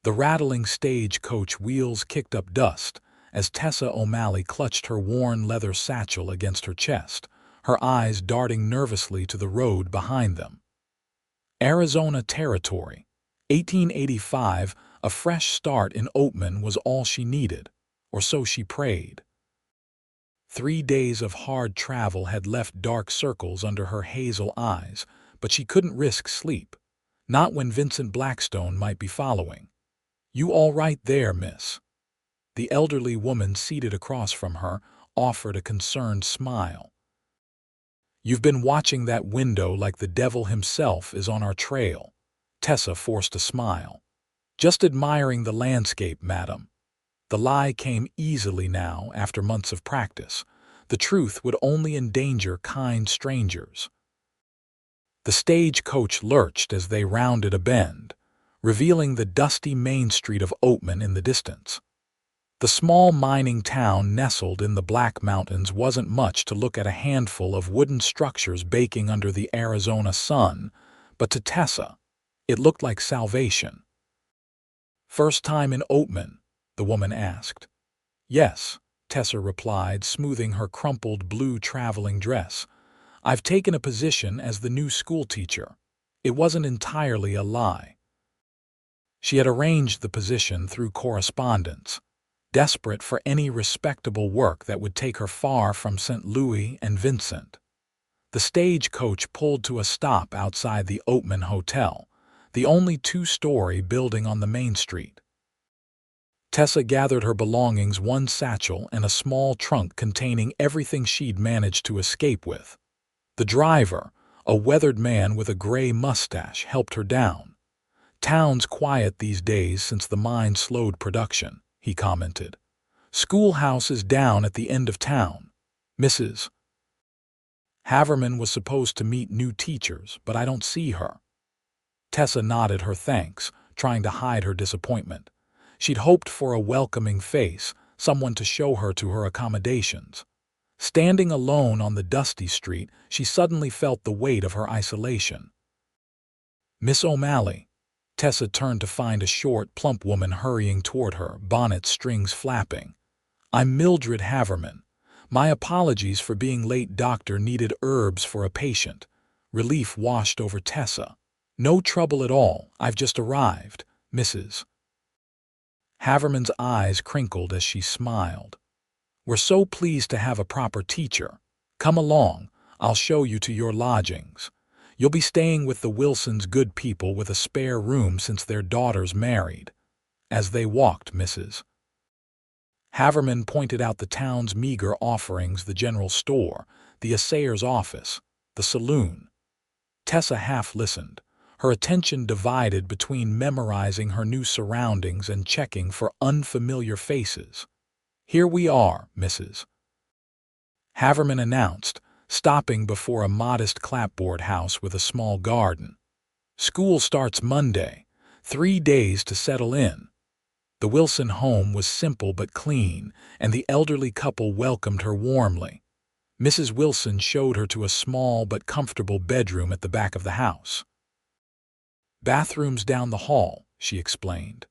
The rattling stagecoach wheels kicked up dust as Tessa O'Malley clutched her worn leather satchel against her chest, her eyes darting nervously to the road behind them. Arizona Territory, 1885, a fresh start in Oatman was all she needed, or so she prayed. 3 days of hard travel had left dark circles under her hazel eyes, but she couldn't risk sleep, not when Vincent Blackstone might be following. "You all right there, miss?" The elderly woman seated across from her offered a concerned smile. "You've been watching that window like the devil himself is on our trail." Tessa forced a smile. "Just admiring the landscape, madam." The lie came easily now after months of practice. The truth would only endanger kind strangers. The stagecoach lurched as they rounded a bend, revealing the dusty main street of Oatman in the distance. The small mining town nestled in the Black Mountains wasn't much to look at, a handful of wooden structures baking under the Arizona sun, but to Tessa, it looked like salvation. "First time in Oatman?" the woman asked. "Yes," Tessa replied, smoothing her crumpled blue traveling dress. "I've taken a position as the new schoolteacher." It wasn't entirely a lie. She had arranged the position through correspondence, desperate for any respectable work that would take her far from St. Louis and Vincent. The stagecoach pulled to a stop outside the Oatman Hotel, the only two-story building on the main street. Tessa gathered her belongings, one satchel and a small trunk containing everything she'd managed to escape with. The driver, a weathered man with a gray mustache, helped her down. "Town's quiet these days since the mine slowed production," he commented. "Schoolhouse is down at the end of town. Mrs. Haverman was supposed to meet new teachers, but I don't see her." Tessa nodded her thanks, trying to hide her disappointment. She'd hoped for a welcoming face, someone to show her to her accommodations. Standing alone on the dusty street, she suddenly felt the weight of her isolation. "Miss O'Malley." Tessa turned to find a short, plump woman hurrying toward her, bonnet strings flapping. "I'm Mildred Haverman. My apologies for being late. Doctor needed herbs for a patient." Relief washed over Tessa. "No trouble at all. I've just arrived, Mrs. Haverman's eyes crinkled as she smiled. "We're so pleased to have a proper teacher. Come along, I'll show you to your lodgings. You'll be staying with the Wilsons, good people with a spare room since their daughter's married." As they walked, Mrs. Haverman pointed out the town's meager offerings: the general store, the assayer's office, the saloon. Tessa half listened, her attention divided between memorizing her new surroundings and checking for unfamiliar faces. "Here we are, Mrs. Haverman announced, stopping before a modest clapboard house with a small garden. "School starts Monday. 3 days to settle in." The Wilson home was simple but clean, and the elderly couple welcomed her warmly. Mrs. Wilson showed her to a small but comfortable bedroom at the back of the house. "Bathrooms down the hall," she explained.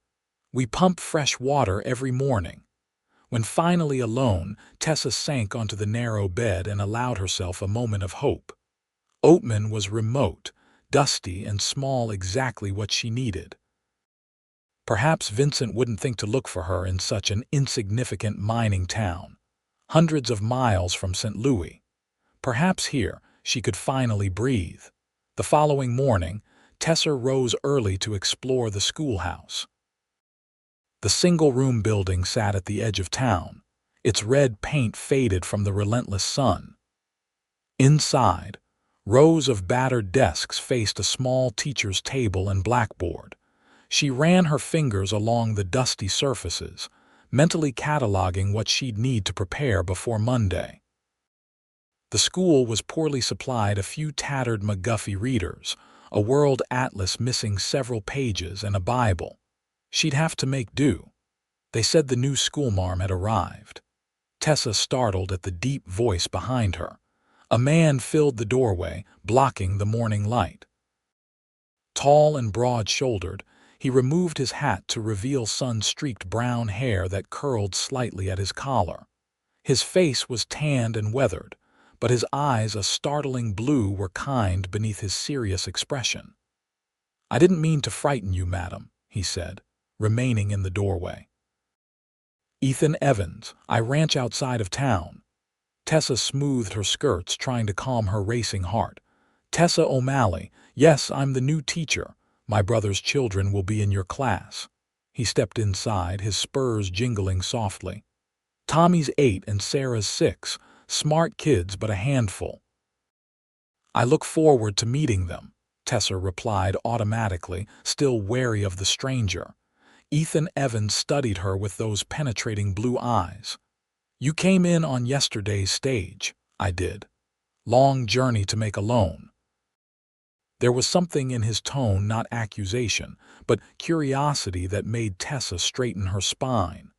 "We pump fresh water every morning." When finally alone, Tessa sank onto the narrow bed and allowed herself a moment of hope. Oatman was remote, dusty, and small, exactly what she needed. Perhaps Vincent wouldn't think to look for her in such an insignificant mining town, hundreds of miles from St. Louis. Perhaps here she could finally breathe. The following morning, Tessa rose early to explore the schoolhouse. The single-room building sat at the edge of town, its red paint faded from the relentless sun. Inside, rows of battered desks faced a small teacher's table and blackboard. She ran her fingers along the dusty surfaces, mentally cataloging what she'd need to prepare before Monday. The school was poorly supplied: a few tattered McGuffey readers, a world atlas missing several pages, and a Bible. She'd have to make do. They said the new schoolmarm had arrived. Tessa startled at the deep voice behind her. A man filled the doorway, blocking the morning light. Tall and broad-shouldered, He removed his hat to reveal sun-streaked brown hair that curled slightly at his collar. His face was tanned and weathered, but his eyes, a startling blue, were kind beneath his serious expression. "I didn't mean to frighten you, madam," he said, remaining in the doorway. "Ethan Evans, I ranch outside of town." Tessa smoothed her skirts, trying to calm her racing heart. "Tessa O'Malley, yes, I'm the new teacher. My brother's children will be in your class." He stepped inside, his spurs jingling softly. "Tommy's 8 and Sarah's 6. Smart kids, but a handful." "I look forward to meeting them," Tessa replied automatically, still wary of the stranger. Ethan Evans studied her with those penetrating blue eyes. "You came in on yesterday's stage." "I did. Long journey to make alone." There was something in his tone, not accusation, but curiosity, that made Tessa straighten her spine.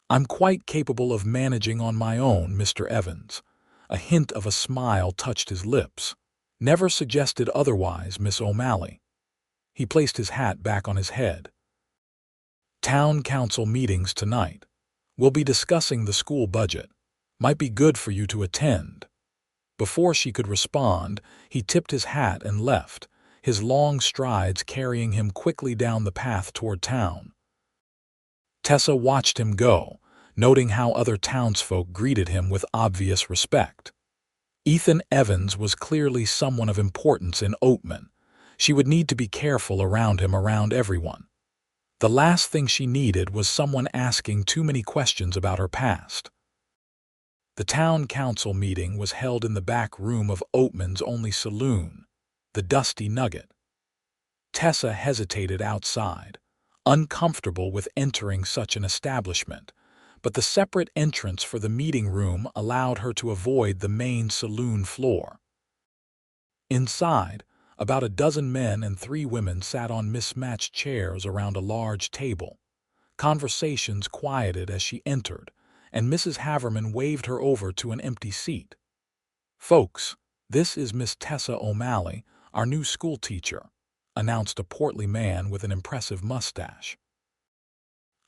"I'm quite capable of managing on my own, Mr. Evans." A hint of a smile touched his lips. "Never suggested otherwise, Miss O'Malley." He placed his hat back on his head. "Town council meetings tonight. We'll be discussing the school budget. Might be good for you to attend." Before she could respond, he tipped his hat and left, his long strides carrying him quickly down the path toward town. Tessa watched him go, noting how other townsfolk greeted him with obvious respect. Ethan Evans was clearly someone of importance in Oatman. She would need to be careful around him, around everyone. The last thing she needed was someone asking too many questions about her past. The town council meeting was held in the back room of Oatman's only saloon, the Dusty Nugget. Tessa hesitated outside, uncomfortable with entering such an establishment, but the separate entrance for the meeting room allowed her to avoid the main saloon floor. Inside, about a dozen men and 3 women sat on mismatched chairs around a large table. Conversations quieted as she entered, and Mrs. Haverman waved her over to an empty seat. "Folks, this is Miss Tessa O'Malley, our new schoolteacher," announced a portly man with an impressive mustache.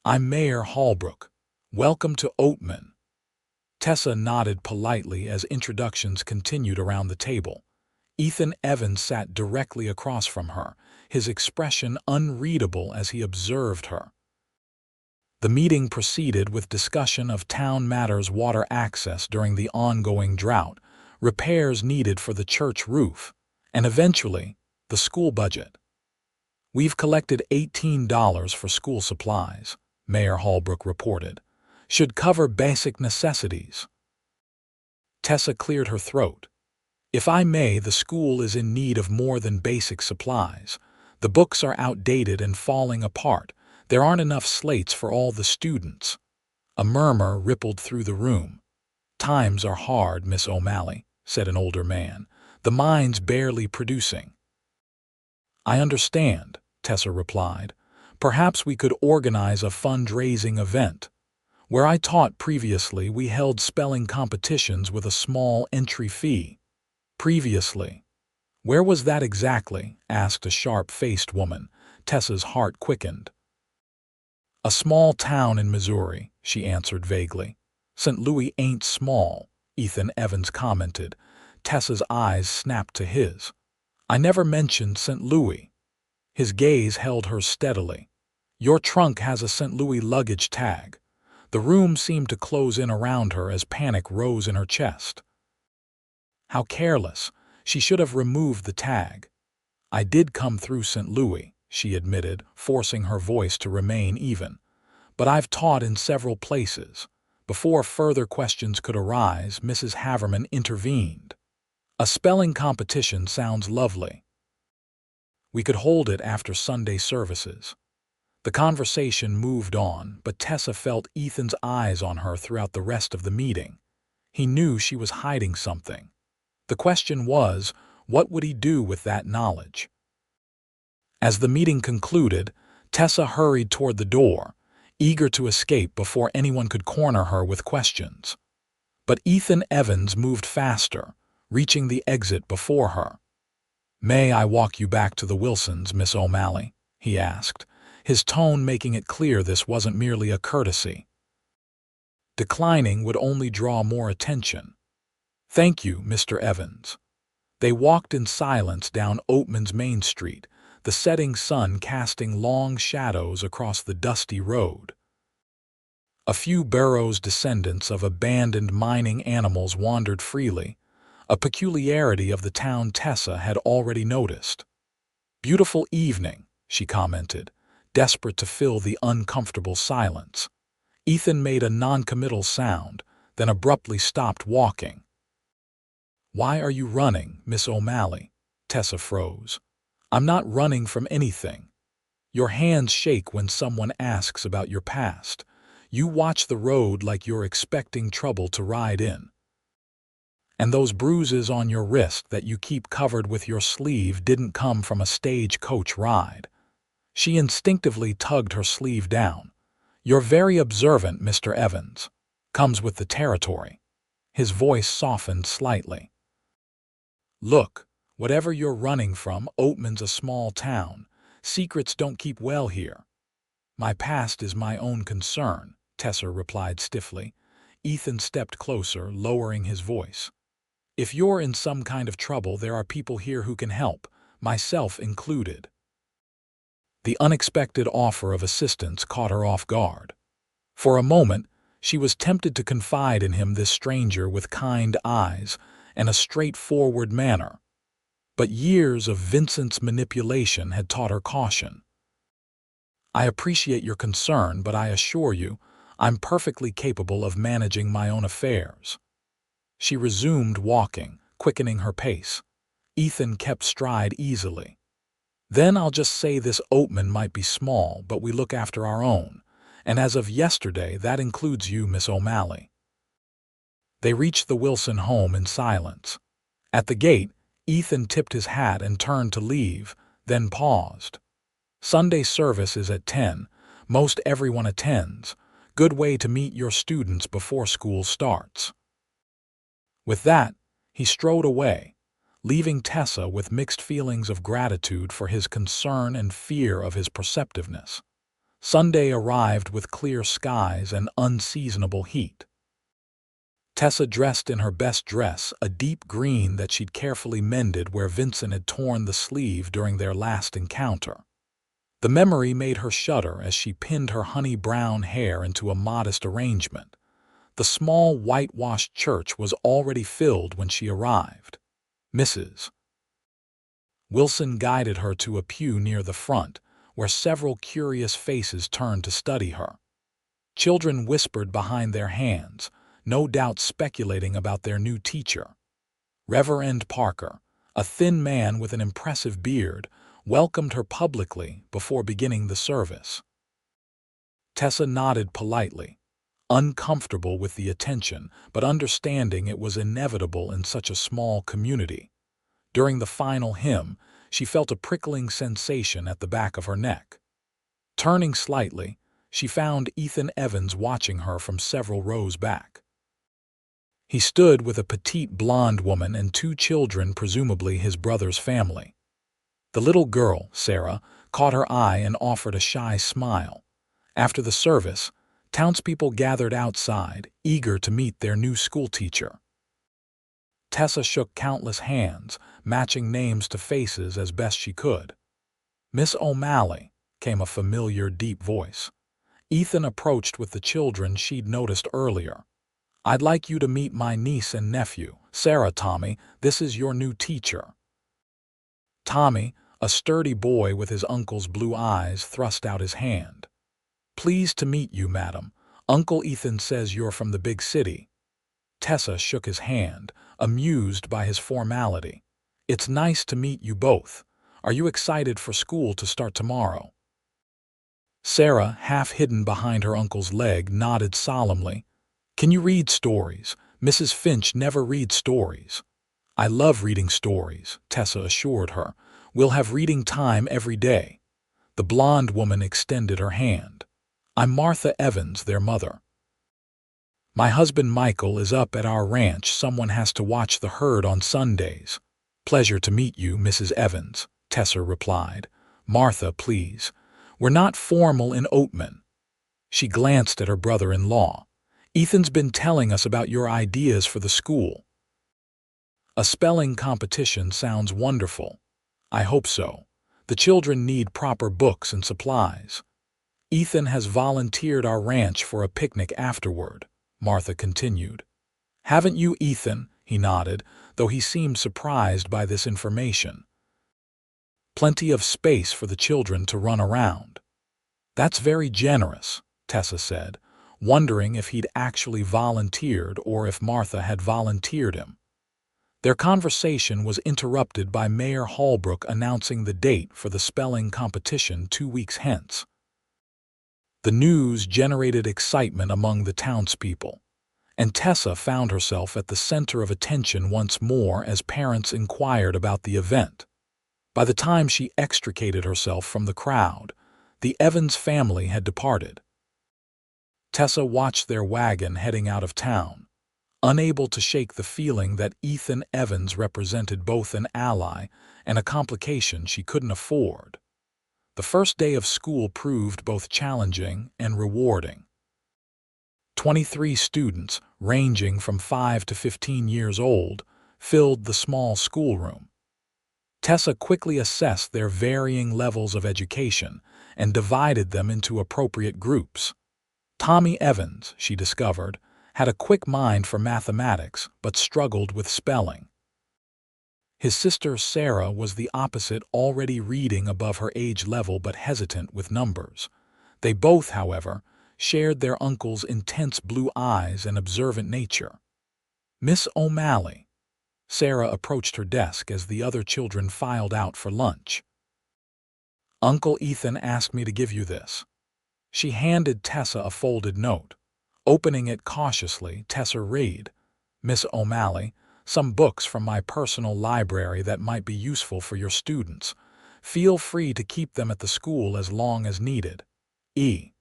"I'm Mayor Holbrook. Welcome to Oatman." Tessa nodded politely as introductions continued around the table. Ethan Evans sat directly across from her, his expression unreadable as he observed her. The meeting proceeded with discussion of town matters: water access during the ongoing drought, repairs needed for the church roof, and eventually, the school budget. "We've collected $18 for school supplies," Mayor Holbrook reported. "Should cover basic necessities." Tessa cleared her throat. "If I may, the school is in need of more than basic supplies. The books are outdated and falling apart. There aren't enough slates for all the students." A murmur rippled through the room. "Times are hard, Miss O'Malley," said an older man. "The mine's barely producing." "I understand," Tessa replied. "Perhaps we could organize a fundraising event. Where I taught previously, we held spelling competitions with a small entry fee." "Previously? Where was that exactly?" asked a sharp-faced woman. Tessa's heart quickened. "A small town in Missouri," she answered vaguely. "St. Louis ain't small," Ethan Evans commented. Tessa's eyes snapped to his. "I never mentioned St. Louis." His gaze held her steadily. "Your trunk has a St. Louis luggage tag." The room seemed to close in around her as panic rose in her chest. How careless. She should have removed the tag. "I did come through St. Louis," she admitted, forcing her voice to remain even. "But I've taught in several places." Before further questions could arise, Mrs. Haverman intervened. "A spelling competition sounds lovely. We could hold it after Sunday services." The conversation moved on, but Tessa felt Ethan's eyes on her throughout the rest of the meeting. He knew she was hiding something. The question was, what would he do with that knowledge? As the meeting concluded, Tessa hurried toward the door, eager to escape before anyone could corner her with questions. But Ethan Evans moved faster, reaching the exit before her. "May I walk you back to the Wilsons, Miss O'Malley?" he asked, his tone making it clear this wasn't merely a courtesy. Declining would only draw more attention. "Thank you, Mr. Evans." They walked in silence down Oatman's Main Street, the setting sun casting long shadows across the dusty road. A few burros descendants of abandoned mining animals wandered freely, a peculiarity of the town Tessa had already noticed. "Beautiful evening," she commented, desperate to fill the uncomfortable silence. Ethan made a noncommittal sound, then abruptly stopped walking. "Why are you running, Miss O'Malley?" Tessa froze. "I'm not running from anything. Your hands shake when someone asks about your past. You watch the road like you're expecting trouble to ride in. And those bruises on your wrist that you keep covered with your sleeve didn't come from a stagecoach ride." She instinctively tugged her sleeve down. "You're very observant, Mr. Evans. Comes with the territory." His voice softened slightly. "Look, whatever you're running from, Oatman's a small town. Secrets don't keep well here." "My past is my own concern," Tessa replied stiffly. Ethan stepped closer, lowering his voice. "If you're in some kind of trouble, there are people here who can help, myself included." The unexpected offer of assistance caught her off guard. For a moment, she was tempted to confide in him, this stranger with kind eyes and a straightforward manner. But years of Vincent's manipulation had taught her caution. "I appreciate your concern, but I assure you, I'm perfectly capable of managing my own affairs." She resumed walking, quickening her pace. Ethan kept stride easily. "Then I'll just say this: Oatman might be small, but we look after our own. And as of yesterday, that includes you, Miss O'Malley." They reached the Wilson home in silence. At the gate, Ethan tipped his hat and turned to leave, then paused. "Sunday service is at 10. Most everyone attends. Good way to meet your students before school starts." With that, he strode away, leaving Tessa with mixed feelings of gratitude for his concern and fear of his perceptiveness. Sunday arrived with clear skies and unseasonable heat. Tessa dressed in her best dress, a deep green that she'd carefully mended where Vincent had torn the sleeve during their last encounter. The memory made her shudder as she pinned her honey-brown hair into a modest arrangement. The small whitewashed church was already filled when she arrived. Mrs. Wilson guided her to a pew near the front, where several curious faces turned to study her. Children whispered behind their hands, no doubt speculating about their new teacher. Reverend Parker, a thin man with an impressive beard, welcomed her publicly before beginning the service. Tessa nodded politely, uncomfortable with the attention, but understanding it was inevitable in such a small community. During the final hymn, she felt a prickling sensation at the back of her neck. Turning slightly, she found Ethan Evans watching her from several rows back. He stood with a petite blonde woman and two children, presumably his brother's family. The little girl, Sarah, caught her eye and offered a shy smile. After the service, townspeople gathered outside, eager to meet their new schoolteacher. Tessa shook countless hands, matching names to faces as best she could. "Miss O'Malley," came a familiar, deep voice. Ethan approached with the children she'd noticed earlier. "I'd like you to meet my niece and nephew, Sarah. Tommy, this is your new teacher." Tommy, a sturdy boy with his uncle's blue eyes, thrust out his hand. "Pleased to meet you, madam. Uncle Ethan says you're from the big city." Tessa shook his hand, amused by his formality. "It's nice to meet you both. Are you excited for school to start tomorrow?" Sarah, half hidden behind her uncle's leg, nodded solemnly. "Can you read stories? Mrs. Finch never reads stories." "I love reading stories," Tessa assured her. "We'll have reading time every day." The blonde woman extended her hand. "I'm Martha Evans, their mother. My husband Michael is up at our ranch. Someone has to watch the herd on Sundays." "Pleasure to meet you, Mrs. Evans," Tessa replied. "Martha, please. We're not formal in Oatman. She glanced at her brother-in-law. Ethan's been telling us about your ideas for the school. A spelling competition sounds wonderful. I hope so. The children need proper books and supplies. Ethan has volunteered our ranch for a picnic afterward, Martha continued. Haven't you, Ethan? He nodded, though he seemed surprised by this information. Plenty of space for the children to run around. That's very generous, Tessa said, wondering if he'd actually volunteered or if Martha had volunteered him. Their conversation was interrupted by Mayor Holbrook announcing the date for the spelling competition 2 weeks hence. The news generated excitement among the townspeople, and Tessa found herself at the center of attention once more as parents inquired about the event. By the time she extricated herself from the crowd, the Evans family had departed. Tessa watched their wagon heading out of town, unable to shake the feeling that Ethan Evans represented both an ally and a complication she couldn't afford. The first day of school proved both challenging and rewarding. 23 students, ranging from 5 to 15 years old, filled the small schoolroom. Tessa quickly assessed their varying levels of education and divided them into appropriate groups. Tommy Evans, she discovered, had a quick mind for mathematics but struggled with spelling. His sister Sarah was the opposite, already reading above her age level but hesitant with numbers. They both, however, shared their uncle's intense blue eyes and observant nature. Miss O'Malley. Sarah approached her desk as the other children filed out for lunch. Uncle Ethan asked me to give you this. She handed Tessa a folded note. Opening it cautiously, Tessa read, Miss O'Malley, some books from my personal library that might be useful for your students. Feel free to keep them at the school as long as needed. E.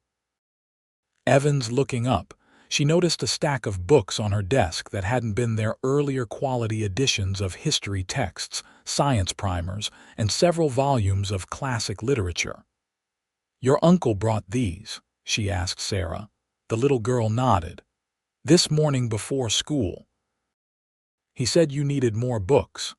Evans looking up, she noticed a stack of books on her desk that hadn't been their earlier quality editions of history texts, science primers, and several volumes of classic literature. Your uncle brought these, she asked Sarah. The little girl nodded. This morning before school. He said you needed more books.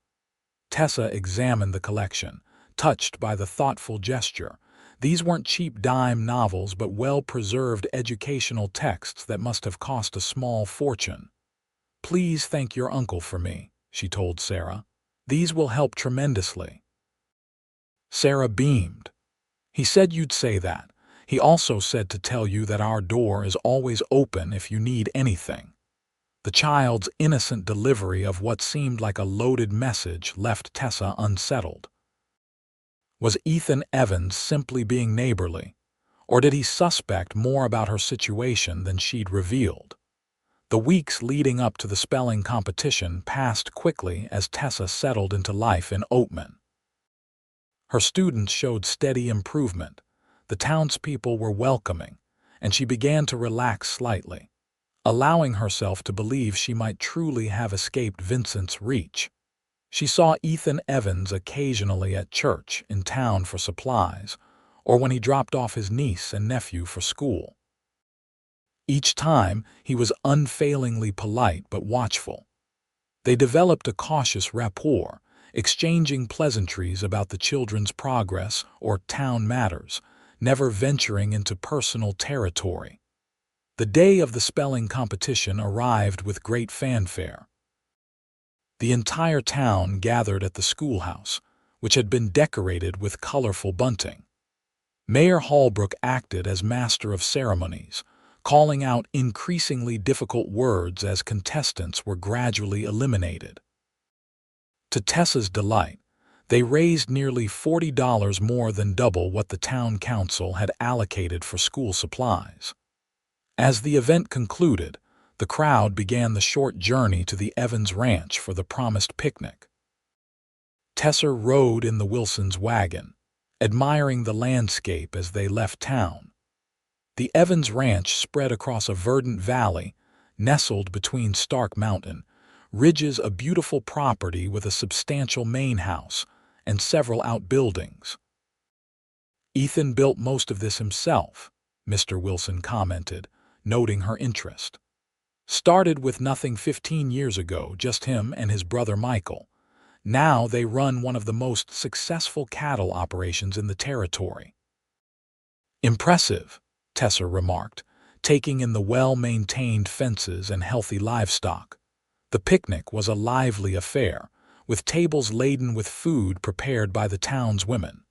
Tessa examined the collection, touched by the thoughtful gesture. These weren't cheap dime novels but well-preserved educational texts that must have cost a small fortune. Please thank your uncle for me, she told Sarah. These will help tremendously. Sarah beamed. He said you'd say that. He also said to tell you that our door is always open if you need anything. The child's innocent delivery of what seemed like a loaded message left Tessa unsettled. Was Ethan Evans simply being neighborly, or did he suspect more about her situation than she'd revealed? The weeks leading up to the spelling competition passed quickly as Tessa settled into life in Oatman. Her students showed steady improvement, the townspeople were welcoming, and she began to relax slightly, allowing herself to believe she might truly have escaped Vincent's reach. She saw Ethan Evans occasionally at church in town for supplies, or when he dropped off his niece and nephew for school. Each time, he was unfailingly polite but watchful. They developed a cautious rapport, exchanging pleasantries about the children's progress or town matters, never venturing into personal territory. The day of the spelling competition arrived with great fanfare. The entire town gathered at the schoolhouse, which had been decorated with colorful bunting. Mayor Holbrook acted as master of ceremonies, calling out increasingly difficult words as contestants were gradually eliminated. To Tessa's delight, they raised nearly $40 more than double what the town council had allocated for school supplies. As the event concluded, the crowd began the short journey to the Evans Ranch for the promised picnic. Tessa rode in the Wilsons' wagon, admiring the landscape as they left town. The Evans Ranch spread across a verdant valley, nestled between stark mountain ridges, a beautiful property with a substantial main house and several outbuildings. Ethan built most of this himself, Mr. Wilson commented, noting her interest. Started with nothing 15 years ago, just him and his brother Michael. Now they run one of the most successful cattle operations in the territory. Impressive, Tessa remarked, taking in the well-maintained fences and healthy livestock. The picnic was a lively affair, with tables laden with food prepared by the town's women.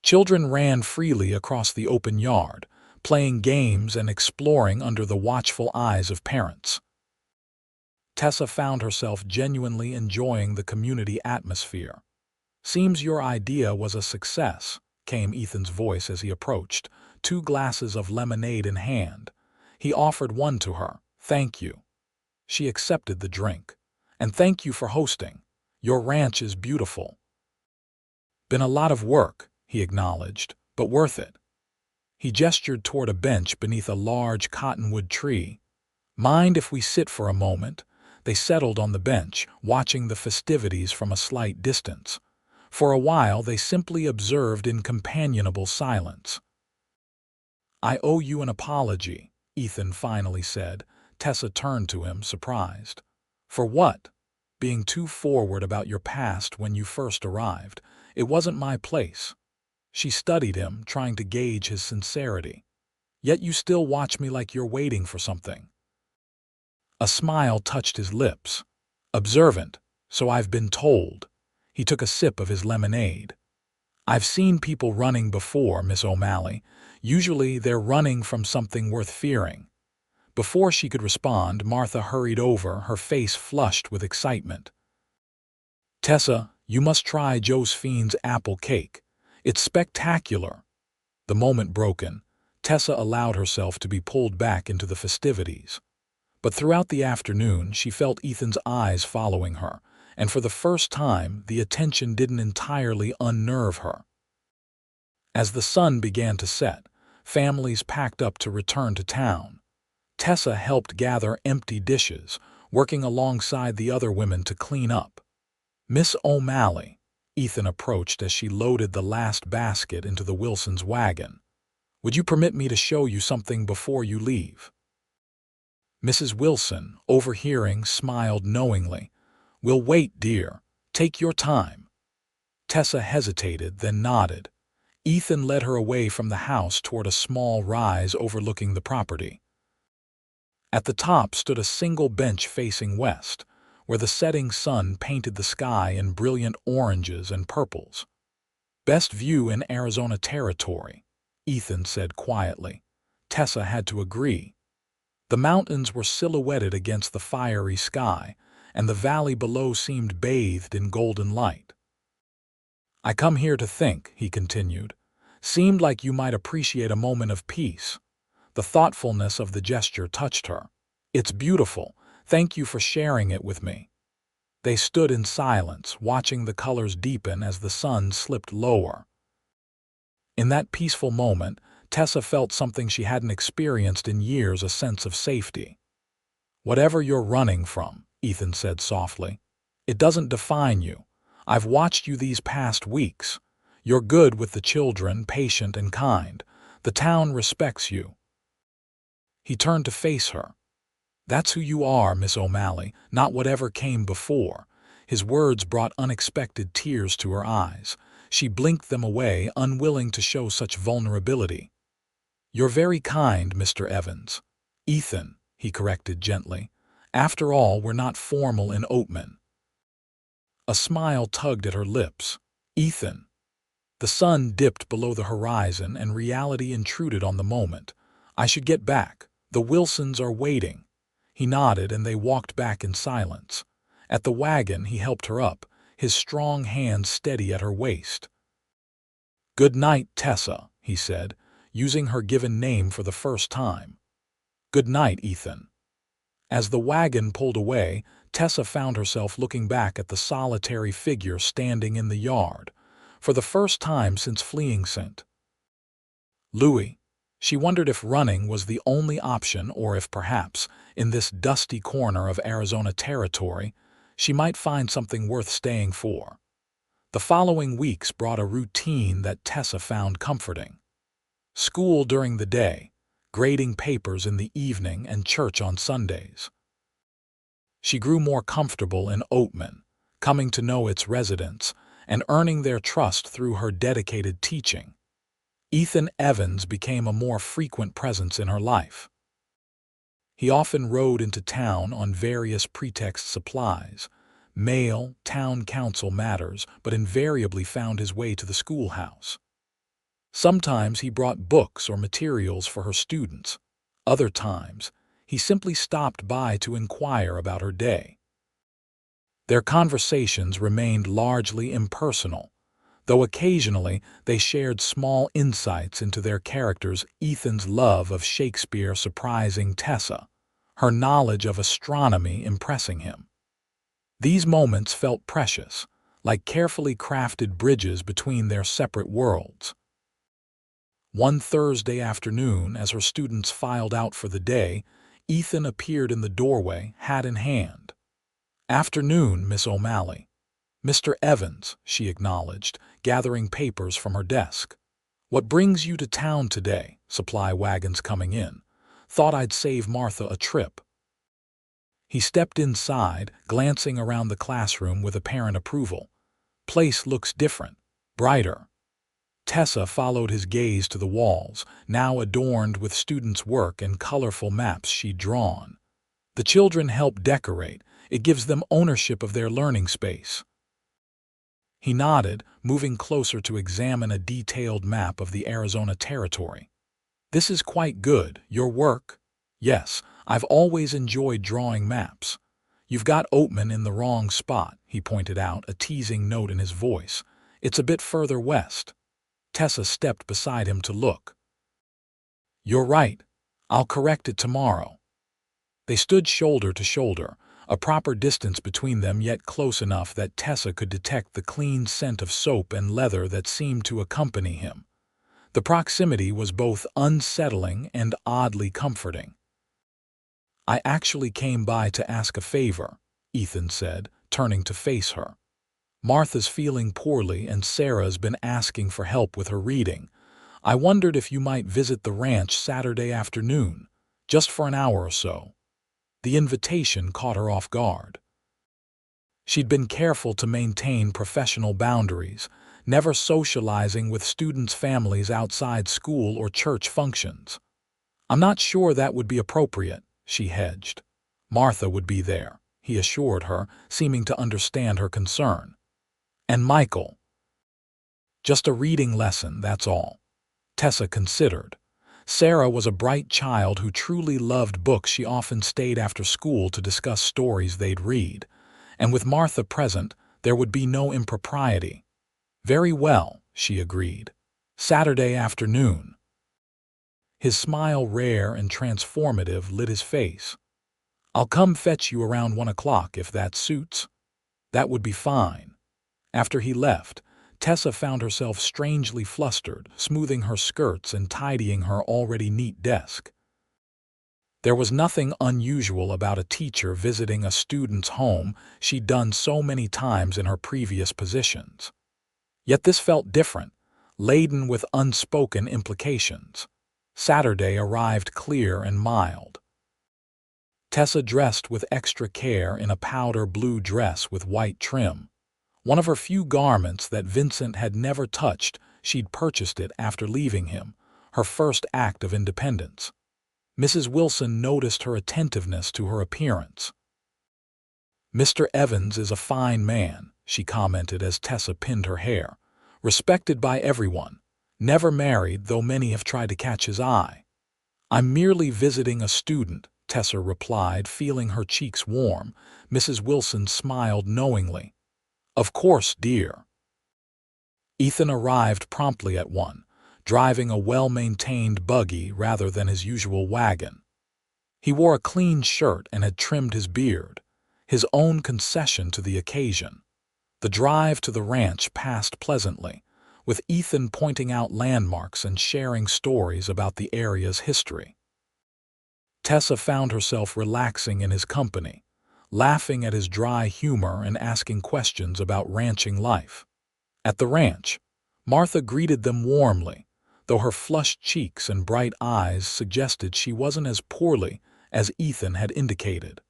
Children ran freely across the open yard, playing games and exploring under the watchful eyes of parents. Tessa found herself genuinely enjoying the community atmosphere. "Seems your idea was a success," came Ethan's voice as he approached, 2 glasses of lemonade in hand. He offered one to her. "Thank you." She accepted the drink. "And thank you for hosting. Your ranch is beautiful." "Been a lot of work," he acknowledged, "but worth it." He gestured toward a bench beneath a large cottonwood tree. "Mind if we sit for a moment?" They settled on the bench, watching the festivities from a slight distance. For a while they simply observed in companionable silence. "I owe you an apology," Ethan finally said. Tessa turned to him, surprised. "For what?" "Being too forward about your past when you first arrived. It wasn't my place." She studied him, trying to gauge his sincerity. "Yet you still watch me like you're waiting for something." A smile touched his lips. "Observant, so I've been told." He took a sip of his lemonade. "I've seen people running before, Miss O'Malley. Usually they're running from something worth fearing." Before she could respond, Martha hurried over, her face flushed with excitement. "Tessa, you must try Josephine's apple cake. It's spectacular." The moment broken, Tessa allowed herself to be pulled back into the festivities. But throughout the afternoon, she felt Ethan's eyes following her, and for the first time, the attention didn't entirely unnerve her. As the sun began to set, families packed up to return to town. Tessa helped gather empty dishes, working alongside the other women to clean up. "Miss O'Malley," Ethan approached as she loaded the last basket into the Wilsons' wagon. "Would you permit me to show you something before you leave?" Mrs. Wilson, overhearing, smiled knowingly. "We'll wait, dear. Take your time." Tessa hesitated, then nodded. Ethan led her away from the house toward a small rise overlooking the property. At the top stood a single bench facing west, where the setting sun painted the sky in brilliant oranges and purples. "Best view in Arizona territory," Ethan said quietly. Tessa had to agree. The mountains were silhouetted against the fiery sky, and the valley below seemed bathed in golden light. "I come here to think," he continued. "Seemed like you might appreciate a moment of peace." The thoughtfulness of the gesture touched her. "It's beautiful. Thank you for sharing it with me." They stood in silence, watching the colors deepen as the sun slipped lower. In that peaceful moment, Tessa felt something she hadn't experienced in years, a sense of safety. "Whatever you're running from," Ethan said softly, "it doesn't define you. I've watched you these past weeks. You're good with the children, patient and kind. The town respects you." He turned to face her. "That's who you are, Miss O'Malley, not whatever came before." His words brought unexpected tears to her eyes. She blinked them away, unwilling to show such vulnerability. "You're very kind, Mr. Evans." "Ethan," he corrected gently. "After all, we're not formal in Oatman." A smile tugged at her lips. "Ethan." The sun dipped below the horizon and reality intruded on the moment. "I should get back. The Wilsons are waiting." He nodded and they walked back in silence. At the wagon, he helped her up, his strong hand steady at her waist. "Good night, Tessa," he said, using her given name for the first time. "Good night, Ethan." As the wagon pulled away, Tessa found herself looking back at the solitary figure standing in the yard, for the first time since fleeing St. Louis. She wondered if running was the only option or if perhaps, in this dusty corner of Arizona territory, she might find something worth staying for. The following weeks brought a routine that Tessa found comforting. School during the day, grading papers in the evening, and church on Sundays. She grew more comfortable in Oatman, coming to know its residents and earning their trust through her dedicated teaching. Ethan Evans became a more frequent presence in her life. He often rode into town on various pretext supplies, mail, town council matters, but invariably found his way to the schoolhouse. Sometimes he brought books or materials for her students. Other times, he simply stopped by to inquire about her day. Their conversations remained largely impersonal, though occasionally they shared small insights into their characters. Ethan's love of Shakespeare surprising Tessa, her knowledge of astronomy impressing him. These moments felt precious, like carefully crafted bridges between their separate worlds. One Thursday afternoon, as her students filed out for the day, Ethan appeared in the doorway, hat in hand. "Afternoon, Miss O'Malley." "Mr. Evans," she acknowledged, gathering papers from her desk. "What brings you to town today? Supply wagons coming in. Thought I'd save Martha a trip." He stepped inside, glancing around the classroom with apparent approval. "Place looks different, brighter." Tessa followed his gaze to the walls, now adorned with students' work and colorful maps she'd drawn. "The children help decorate. It gives them ownership of their learning space." He nodded, moving closer to examine a detailed map of the Arizona territory. "This is quite good. Your work?" "Yes, I've always enjoyed drawing maps." "You've got Oatman in the wrong spot," he pointed out, a teasing note in his voice. "It's a bit further west." Tessa stepped beside him to look. "You're right. I'll correct it tomorrow." They stood shoulder to shoulder, a proper distance between them yet close enough that Tessa could detect the clean scent of soap and leather that seemed to accompany him. The proximity was both unsettling and oddly comforting. "I actually came by to ask a favor," Ethan said, turning to face her. "Martha's feeling poorly and Sarah's been asking for help with her reading. I wondered if you might visit the ranch Saturday afternoon, just for an hour or so." The invitation caught her off guard. She'd been careful to maintain professional boundaries, never socializing with students' families outside school or church functions. "I'm not sure that would be appropriate," she hedged. "Martha would be there," he assured her, seeming to understand her concern. "And Michael." "Just a reading lesson, that's all." Tessa considered. Sarah was a bright child who truly loved books. She often stayed after school to discuss stories they'd read, and with Martha present, there would be no impropriety. "Very well," she agreed. "Saturday afternoon." His smile, rare and transformative, lit his face. "I'll come fetch you around 1 o'clock if that suits." "That would be fine." After he left, Tessa found herself strangely flustered, smoothing her skirts and tidying her already neat desk. There was nothing unusual about a teacher visiting a student's home. She'd done so many times in her previous positions. Yet this felt different, laden with unspoken implications. Saturday arrived clear and mild. Tessa dressed with extra care in a powder blue dress with white trim. One of her few garments that Vincent had never touched. She'd purchased it after leaving him, her first act of independence. Mrs. Wilson noticed her attentiveness to her appearance. "Mr. Evans is a fine man," she commented as Tessa pinned her hair. "Respected by everyone. Never married, though many have tried to catch his eye." "I'm merely visiting a student," Tessa replied, feeling her cheeks warm. Mrs. Wilson smiled knowingly. "Of course, dear." Ethan arrived promptly at 1, driving a well-maintained buggy rather than his usual wagon. He wore a clean shirt and had trimmed his beard, his own concession to the occasion. The drive to the ranch passed pleasantly, with Ethan pointing out landmarks and sharing stories about the area's history. Tessa found herself relaxing in his company, laughing at his dry humor and asking questions about ranching life. At the ranch, Martha greeted them warmly, though her flushed cheeks and bright eyes suggested she wasn't as poorly as Ethan had indicated.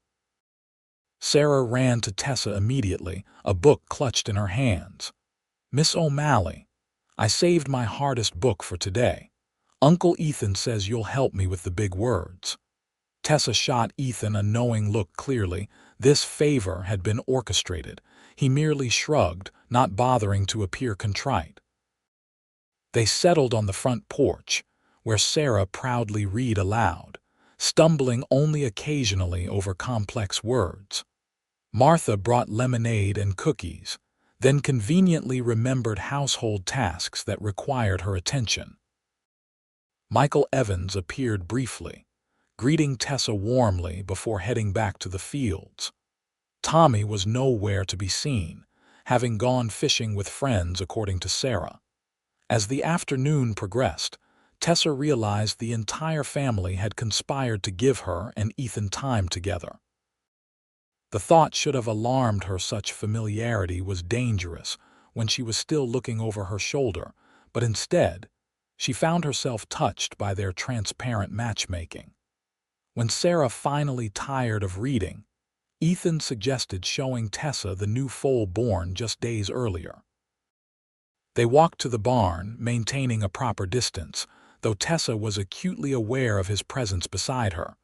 Sarah ran to Tessa immediately, a book clutched in her hands. "Miss O'Malley, I saved my hardest book for today. Uncle Ethan says you'll help me with the big words." Tessa shot Ethan a knowing look. Clearly, this favor had been orchestrated. He merely shrugged, not bothering to appear contrite. They settled on the front porch, where Sarah proudly read aloud, stumbling only occasionally over complex words. Martha brought lemonade and cookies, then conveniently remembered household tasks that required her attention. Michael Evans appeared briefly, greeting Tessa warmly before heading back to the fields. Tommy was nowhere to be seen, having gone fishing with friends, according to Sarah. As the afternoon progressed, Tessa realized the entire family had conspired to give her and Ethan time together. The thought should have alarmed her. Such familiarity was dangerous when she was still looking over her shoulder, but instead, she found herself touched by their transparent matchmaking. When Sarah finally tired of reading, Ethan suggested showing Tessa the new foal born just days earlier. They walked to the barn, maintaining a proper distance, though Tessa was acutely aware of his presence beside her.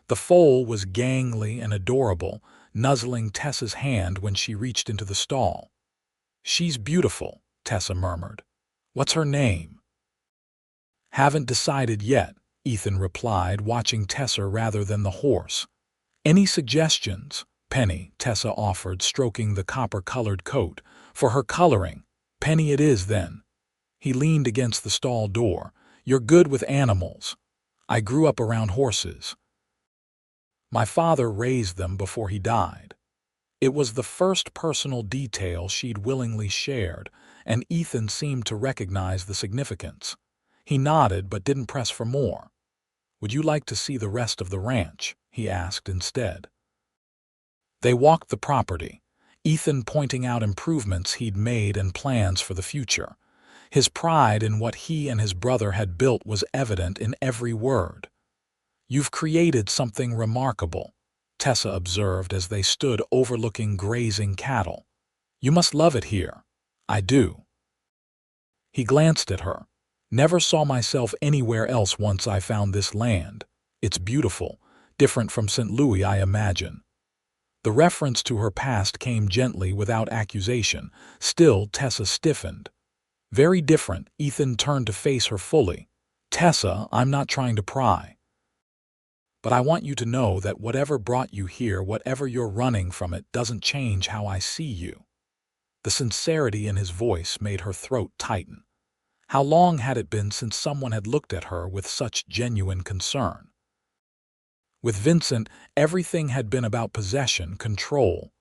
The foal was gangly and adorable, nuzzling Tessa's hand when she reached into the stall. "She's beautiful," Tessa murmured. "What's her name?" "Haven't decided yet," Ethan replied, watching Tessa rather than the horse. "Any suggestions?" "Penny," Tessa offered, stroking the copper-colored coat. "For her coloring." "Penny it is, then." He leaned against the stall door. "You're good with animals." "I grew up around horses. My father raised them before he died." It was the first personal detail she'd willingly shared, and Ethan seemed to recognize the significance. He nodded but didn't press for more. "Would you like to see the rest of the ranch?" he asked instead. They walked the property, Ethan pointing out improvements he'd made and plans for the future. His pride in what he and his brother had built was evident in every word. "You've created something remarkable," Tessa observed as they stood overlooking grazing cattle. "You must love it here." "I do." He glanced at her. "Never saw myself anywhere else once I found this land. It's beautiful, different from St. Louis, I imagine." The reference to her past came gently, without accusation. Still, Tessa stiffened. "Very different." Ethan turned to face her fully. "Tessa, I'm not trying to pry. But I want you to know that whatever brought you here, whatever you're running from, it doesn't change how I see you." The sincerity in his voice made her throat tighten. How long had it been since someone had looked at her with such genuine concern? With Vincent, everything had been about possession, control.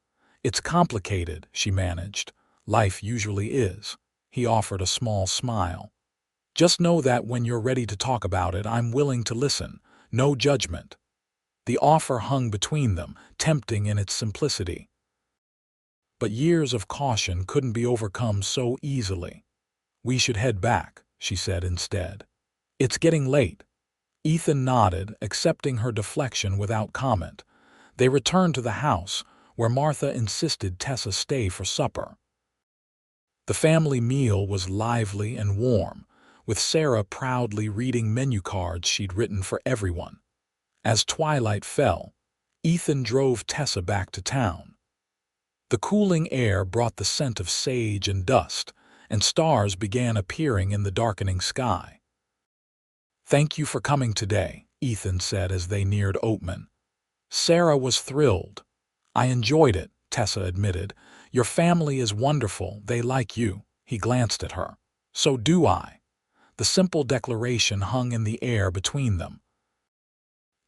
"It's complicated," she managed. "Life usually is." He offered a small smile. "Just know that when you're ready to talk about it, I'm willing to listen. No judgment." The offer hung between them, tempting in its simplicity. But years of caution couldn't be overcome so easily. "We should head back," she said instead. "It's getting late." Ethan nodded, accepting her deflection without comment. They returned to the house, where Martha insisted Tessa stay for supper. The family meal was lively and warm, with Sarah proudly reading menu cards she'd written for everyone. As twilight fell, Ethan drove Tessa back to town. The cooling air brought the scent of sage and dust, and stars began appearing in the darkening sky. "Thank you for coming today," Ethan said as they neared Oatman. Sarah was thrilled. "I enjoyed it," Tessa admitted. "Your family is wonderful. They like you." He glanced at her. "So do I." The simple declaration hung in the air between them.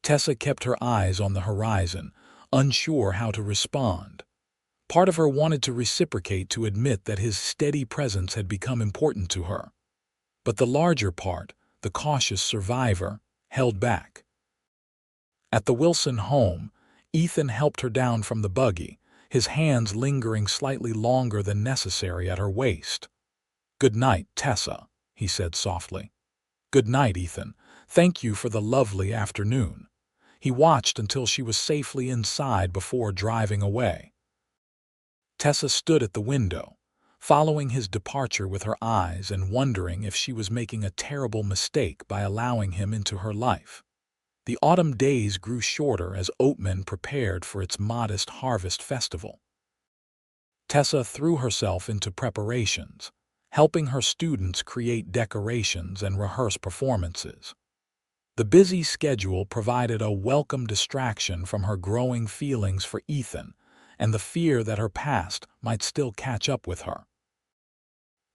Tessa kept her eyes on the horizon, unsure how to respond. Part of her wanted to reciprocate, to admit that his steady presence had become important to her. But the larger part, the cautious survivor, held back. At the Wilson home, Ethan helped her down from the buggy, his hands lingering slightly longer than necessary at her waist. "Good night, Tessa," he said softly. "Good night, Ethan. Thank you for the lovely afternoon." He watched until she was safely inside before driving away. Tessa stood at the window, following his departure with her eyes and wondering if she was making a terrible mistake by allowing him into her life. The autumn days grew shorter as Oatman prepared for its modest harvest festival. Tessa threw herself into preparations, helping her students create decorations and rehearse performances. The busy schedule provided a welcome distraction from her growing feelings for Ethan and the fear that her past might still catch up with her.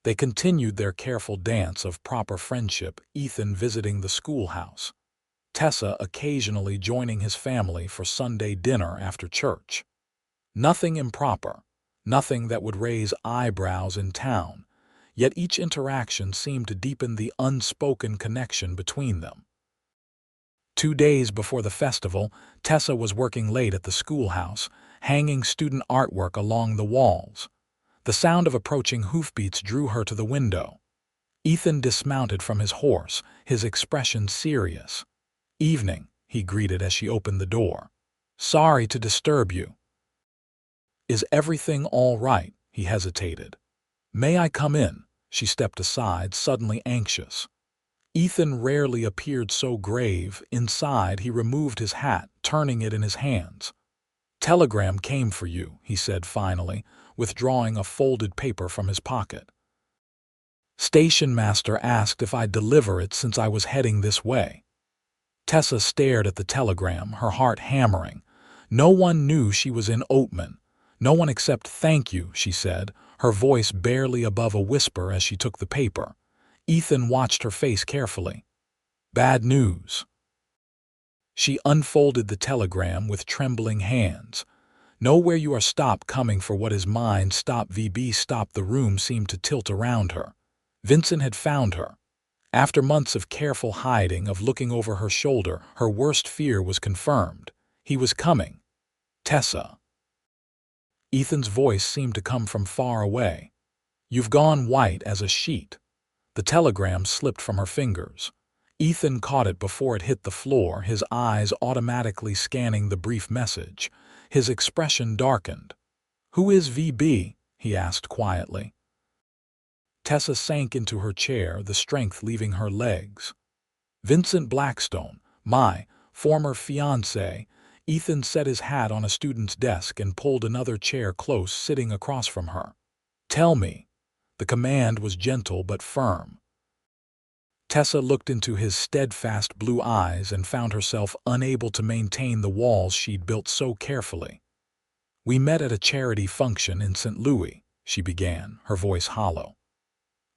They continued their careful dance of proper friendship, Ethan visiting the schoolhouse, Tessa occasionally joining his family for Sunday dinner after church. Nothing improper, nothing that would raise eyebrows in town, yet each interaction seemed to deepen the unspoken connection between them. 2 days before the festival, Tessa was working late at the schoolhouse, hanging student artwork along the walls. The sound of approaching hoofbeats drew her to the window. Ethan dismounted from his horse, his expression serious. "Evening," he greeted as she opened the door. "Sorry to disturb you." "Is everything all right?" he hesitated. "May I come in?" She stepped aside, suddenly anxious. Ethan rarely appeared so grave. Inside, he removed his hat, turning it in his hands. "Telegram came for you," he said finally, withdrawing a folded paper from his pocket. "Station master asked if I'd deliver it since I was heading this way." Tessa stared at the telegram, her heart hammering. No one knew she was in Oatman. No one except "Thank you," she said, her voice barely above a whisper as she took the paper. Ethan watched her face carefully. "Bad news." She unfolded the telegram with trembling hands. "Know where you are. Stop coming for what is mine. Stop VB. Stop." The room seemed to tilt around her. Vincent had found her. After months of careful hiding, of looking over her shoulder, her worst fear was confirmed. He was coming. "Tessa." Ethan's voice seemed to come from far away. "You've gone white as a sheet." The telegram slipped from her fingers. Ethan caught it before it hit the floor, his eyes automatically scanning the brief message. His expression darkened. "Who is VB?" he asked quietly. Tessa sank into her chair, the strength leaving her legs. "Vincent Blackstone, my former fiancé." Ethan set his hat on a student's desk and pulled another chair close, sitting across from her. "Tell me." The command was gentle but firm. Tessa looked into his steadfast blue eyes and found herself unable to maintain the walls she'd built so carefully. "We met at a charity function in St. Louis," she began, her voice hollow.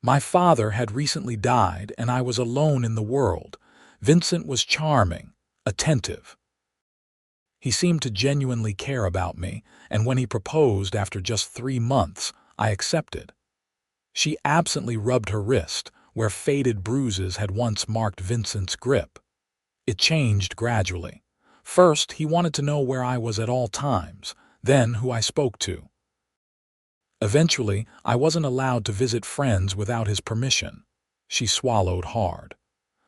"My father had recently died and I was alone in the world. Vincent was charming, attentive. He seemed to genuinely care about me, and when he proposed after just 3 months, I accepted." She absently rubbed her wrist, where faded bruises had once marked Vincent's grip. "It changed gradually. First, he wanted to know where I was at all times, then who I spoke to. Eventually, I wasn't allowed to visit friends without his permission." She swallowed hard.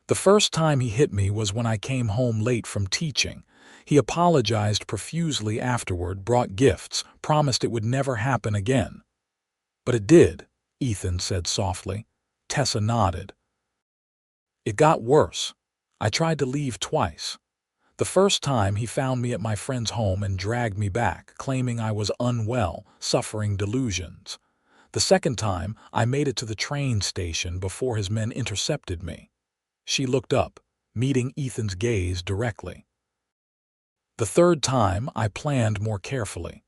"The first time he hit me was when I came home late from teaching. He apologized profusely afterward, brought gifts, promised it would never happen again." "But it did," Ethan said softly. Tessa nodded. "It got worse. I tried to leave twice. The first time he found me at my friend's home and dragged me back, claiming I was unwell, suffering delusions. The second time, I made it to the train station before his men intercepted me." She looked up, meeting Ethan's gaze directly. "The third time, I planned more carefully.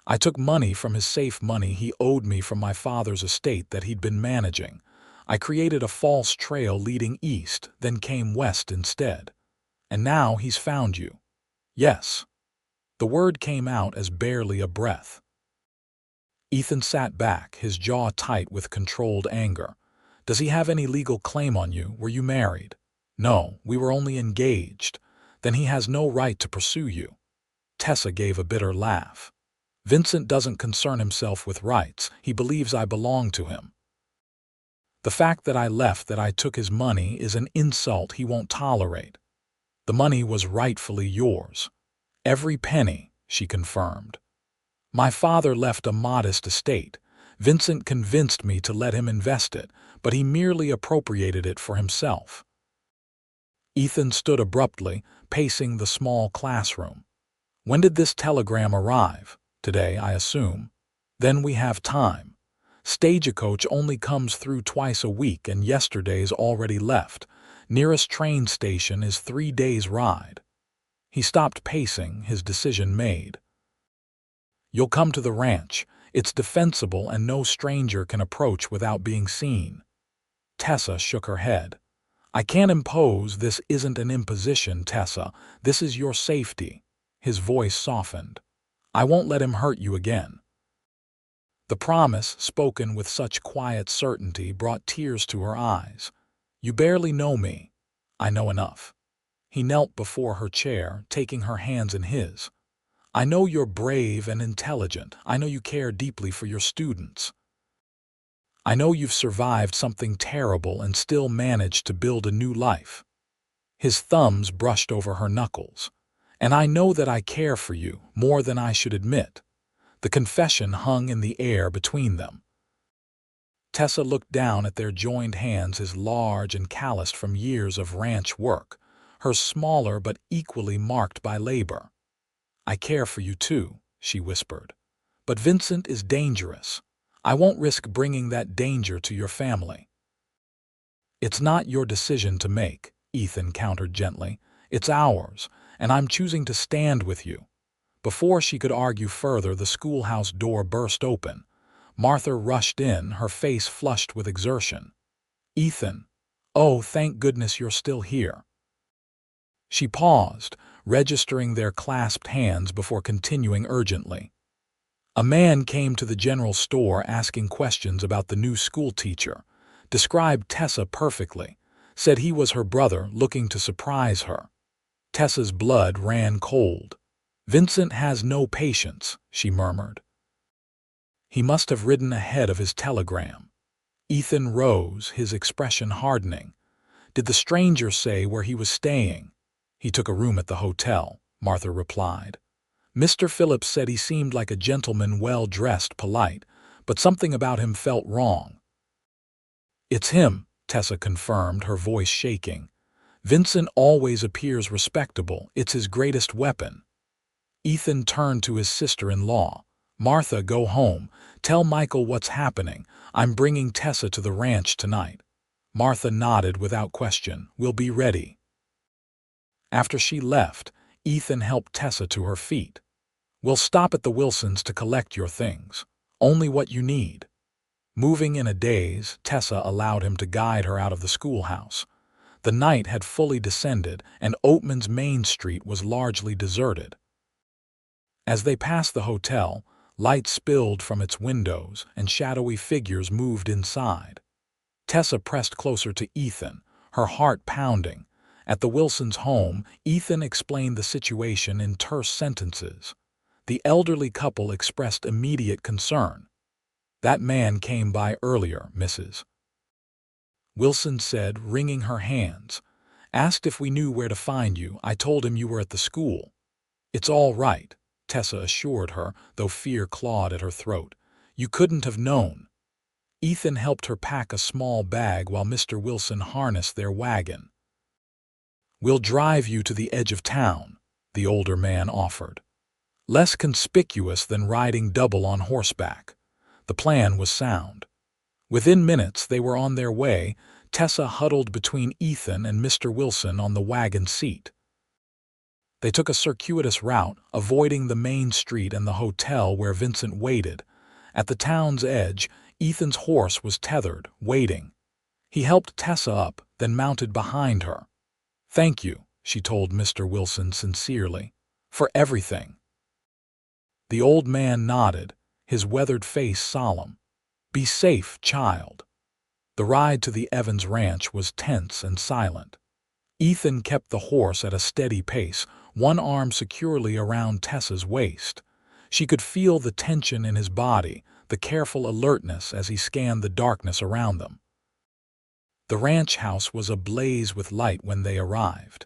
I took money from his safe, money he owed me from my father's estate that he'd been managing. I created a false trail leading east, then came west instead. And now he's found you." "Yes." The word came out as barely a breath. Ethan sat back, his jaw tight with controlled anger. "Does he have any legal claim on you? Were you married?" "No, we were only engaged." "Then he has no right to pursue you." Tessa gave a bitter laugh. "Vincent doesn't concern himself with rights. He believes I belong to him." The fact that I took his money is an insult he won't tolerate. The money was rightfully yours. Every penny, she confirmed. My father left a modest estate. Vincent convinced me to let him invest it, but he merely appropriated it for himself. Ethan stood abruptly, pacing the small classroom. When did this telegram arrive? Today, I assume. Then we have time. Stagecoach only comes through twice a week and yesterday's already left. Nearest train station is 3 days' ride. He stopped pacing, his decision made. You'll come to the ranch. It's defensible and no stranger can approach without being seen. Tessa shook her head. I can't impose. This isn't an imposition, Tessa. This is your safety. His voice softened. I won't let him hurt you again. The promise, spoken with such quiet certainty, brought tears to her eyes. You barely know me. I know enough. He knelt before her chair, taking her hands in his. I know you're brave and intelligent. I know you care deeply for your students. I know you've survived something terrible and still managed to build a new life. His thumbs brushed over her knuckles. And I know that I care for you more than I should admit. The confession hung in the air between them. Tessa looked down at their joined hands, as large and calloused from years of ranch work, hers smaller but equally marked by labor. I care for you too, she whispered. But Vincent is dangerous. I won't risk bringing that danger to your family. It's not your decision to make, Ethan countered gently. It's ours, and I'm choosing to stand with you. Before she could argue further, the schoolhouse door burst open. Martha rushed in, her face flushed with exertion. Ethan, oh, thank goodness you're still here. She paused, registering their clasped hands before continuing urgently. A man came to the general store asking questions about the new schoolteacher, described Tessa perfectly, said he was her brother looking to surprise her. Tessa's blood ran cold. Vincent has no patience, she murmured. He must have ridden ahead of his telegram. Ethan rose, his expression hardening. Did the stranger say where he was staying? He took a room at the hotel, Martha replied. Mr. Phillips said he seemed like a gentleman, well-dressed, polite, but something about him felt wrong. It's him, Tessa confirmed, her voice shaking. Vincent always appears respectable. It's his greatest weapon. Ethan turned to his sister-in-law. Martha, go home. Tell Michael what's happening. I'm bringing Tessa to the ranch tonight. Martha nodded without question. We'll be ready. After she left, Ethan helped Tessa to her feet. We'll stop at the Wilsons to collect your things. Only what you need. Moving in a daze, Tessa allowed him to guide her out of the schoolhouse. The night had fully descended, and Oatman's main street was largely deserted. As they passed the hotel, light spilled from its windows, and shadowy figures moved inside. Tessa pressed closer to Ethan, her heart pounding. At the Wilsons' home, Ethan explained the situation in terse sentences. The elderly couple expressed immediate concern. That man came by earlier, Mrs. Wilson said, wringing her hands. Asked if we knew where to find you. I told him you were at the school. It's all right, Tessa assured her, though fear clawed at her throat. You couldn't have known. Ethan helped her pack a small bag while Mr. Wilson harnessed their wagon. We'll drive you to the edge of town, the older man offered. Less conspicuous than riding double on horseback. The plan was sound. Within minutes they were on their way, Tessa huddled between Ethan and Mr. Wilson on the wagon seat. They took a circuitous route, avoiding the main street and the hotel where Vincent waited. At the town's edge, Ethan's horse was tethered, waiting. He helped Tessa up, then mounted behind her. Thank you, she told Mr. Wilson sincerely, for everything. The old man nodded, his weathered face solemn. Be safe, child. The ride to the Evans ranch was tense and silent. Ethan kept the horse at a steady pace, one arm securely around Tessa's waist. She could feel the tension in his body, the careful alertness as he scanned the darkness around them. The ranch house was ablaze with light when they arrived.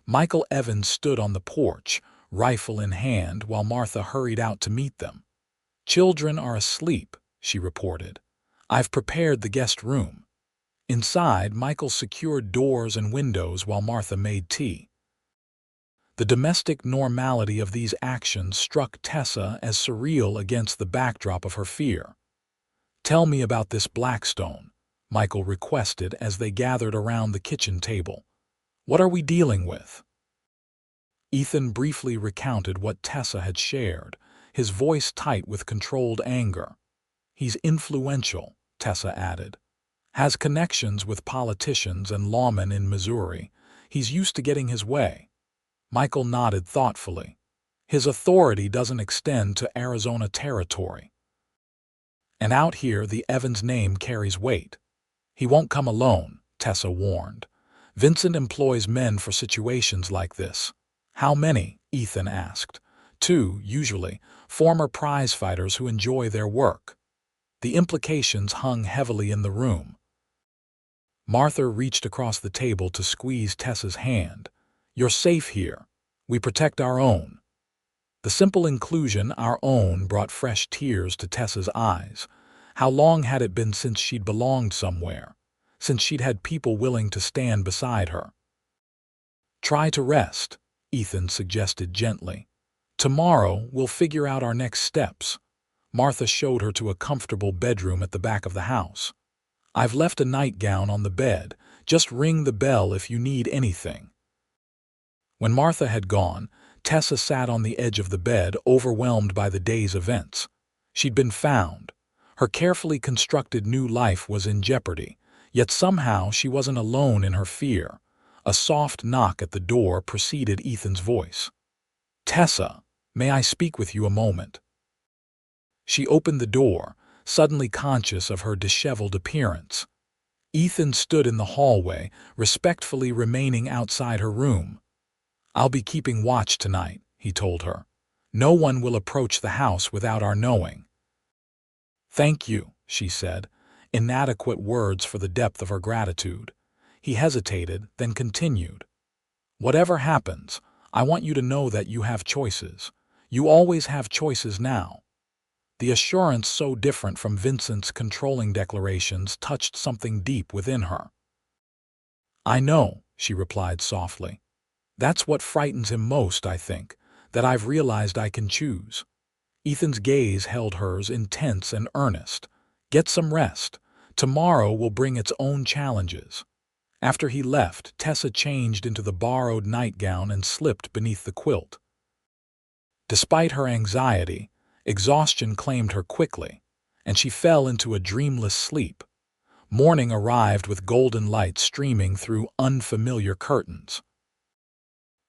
Michael Evans stood on the porch, rifle in hand, while Martha hurried out to meet them. "Children are asleep," she reported. "I've prepared the guest room." Inside, Michael secured doors and windows while Martha made tea. The domestic normality of these actions struck Tessa as surreal against the backdrop of her fear. "Tell me about this Blackstone," Michael requested as they gathered around the kitchen table. "What are we dealing with?" Ethan briefly recounted what Tessa had shared, his voice tight with controlled anger. "He's influential," Tessa added. "Has connections with politicians and lawmen in Missouri. He's used to getting his way." Michael nodded thoughtfully. "His authority doesn't extend to Arizona territory. And out here, the Evans name carries weight." "He won't come alone," Tessa warned. "Vincent employs men for situations like this." "How many?" Ethan asked. "Two, usually, former prize-fighters who enjoy their work." The implications hung heavily in the room. Martha reached across the table to squeeze Tessa's hand. "You're safe here. We protect our own." The simple inclusion, "our own," brought fresh tears to Tessa's eyes. How long had it been since she'd belonged somewhere? Since she'd had people willing to stand beside her? "Try to rest," Ethan suggested gently. "Tomorrow we'll figure out our next steps." Martha showed her to a comfortable bedroom at the back of the house. "I've left a nightgown on the bed. Just ring the bell if you need anything." When Martha had gone, Tessa sat on the edge of the bed, overwhelmed by the day's events. She'd been found. Her carefully constructed new life was in jeopardy, yet somehow she wasn't alone in her fear. A soft knock at the door preceded Ethan's voice. "Tessa, may I speak with you a moment?" She opened the door, suddenly conscious of her disheveled appearance. Ethan stood in the hallway, respectfully remaining outside her room. "I'll be keeping watch tonight," he told her. "No one will approach the house without our knowing." "Thank you," she said, inadequate words for the depth of her gratitude. He hesitated, then continued. "Whatever happens, I want you to know that you have choices. You always have choices now." The assurance, so different from Vincent's controlling declarations, touched something deep within her. "I know," she replied softly. "That's what frightens him most, I think, that I've realized I can choose." Ethan's gaze held hers, intense and earnest. "Get some rest. Tomorrow will bring its own challenges." After he left, Tessa changed into the borrowed nightgown and slipped beneath the quilt. Despite her anxiety, exhaustion claimed her quickly, and she fell into a dreamless sleep. Morning arrived with golden light streaming through unfamiliar curtains.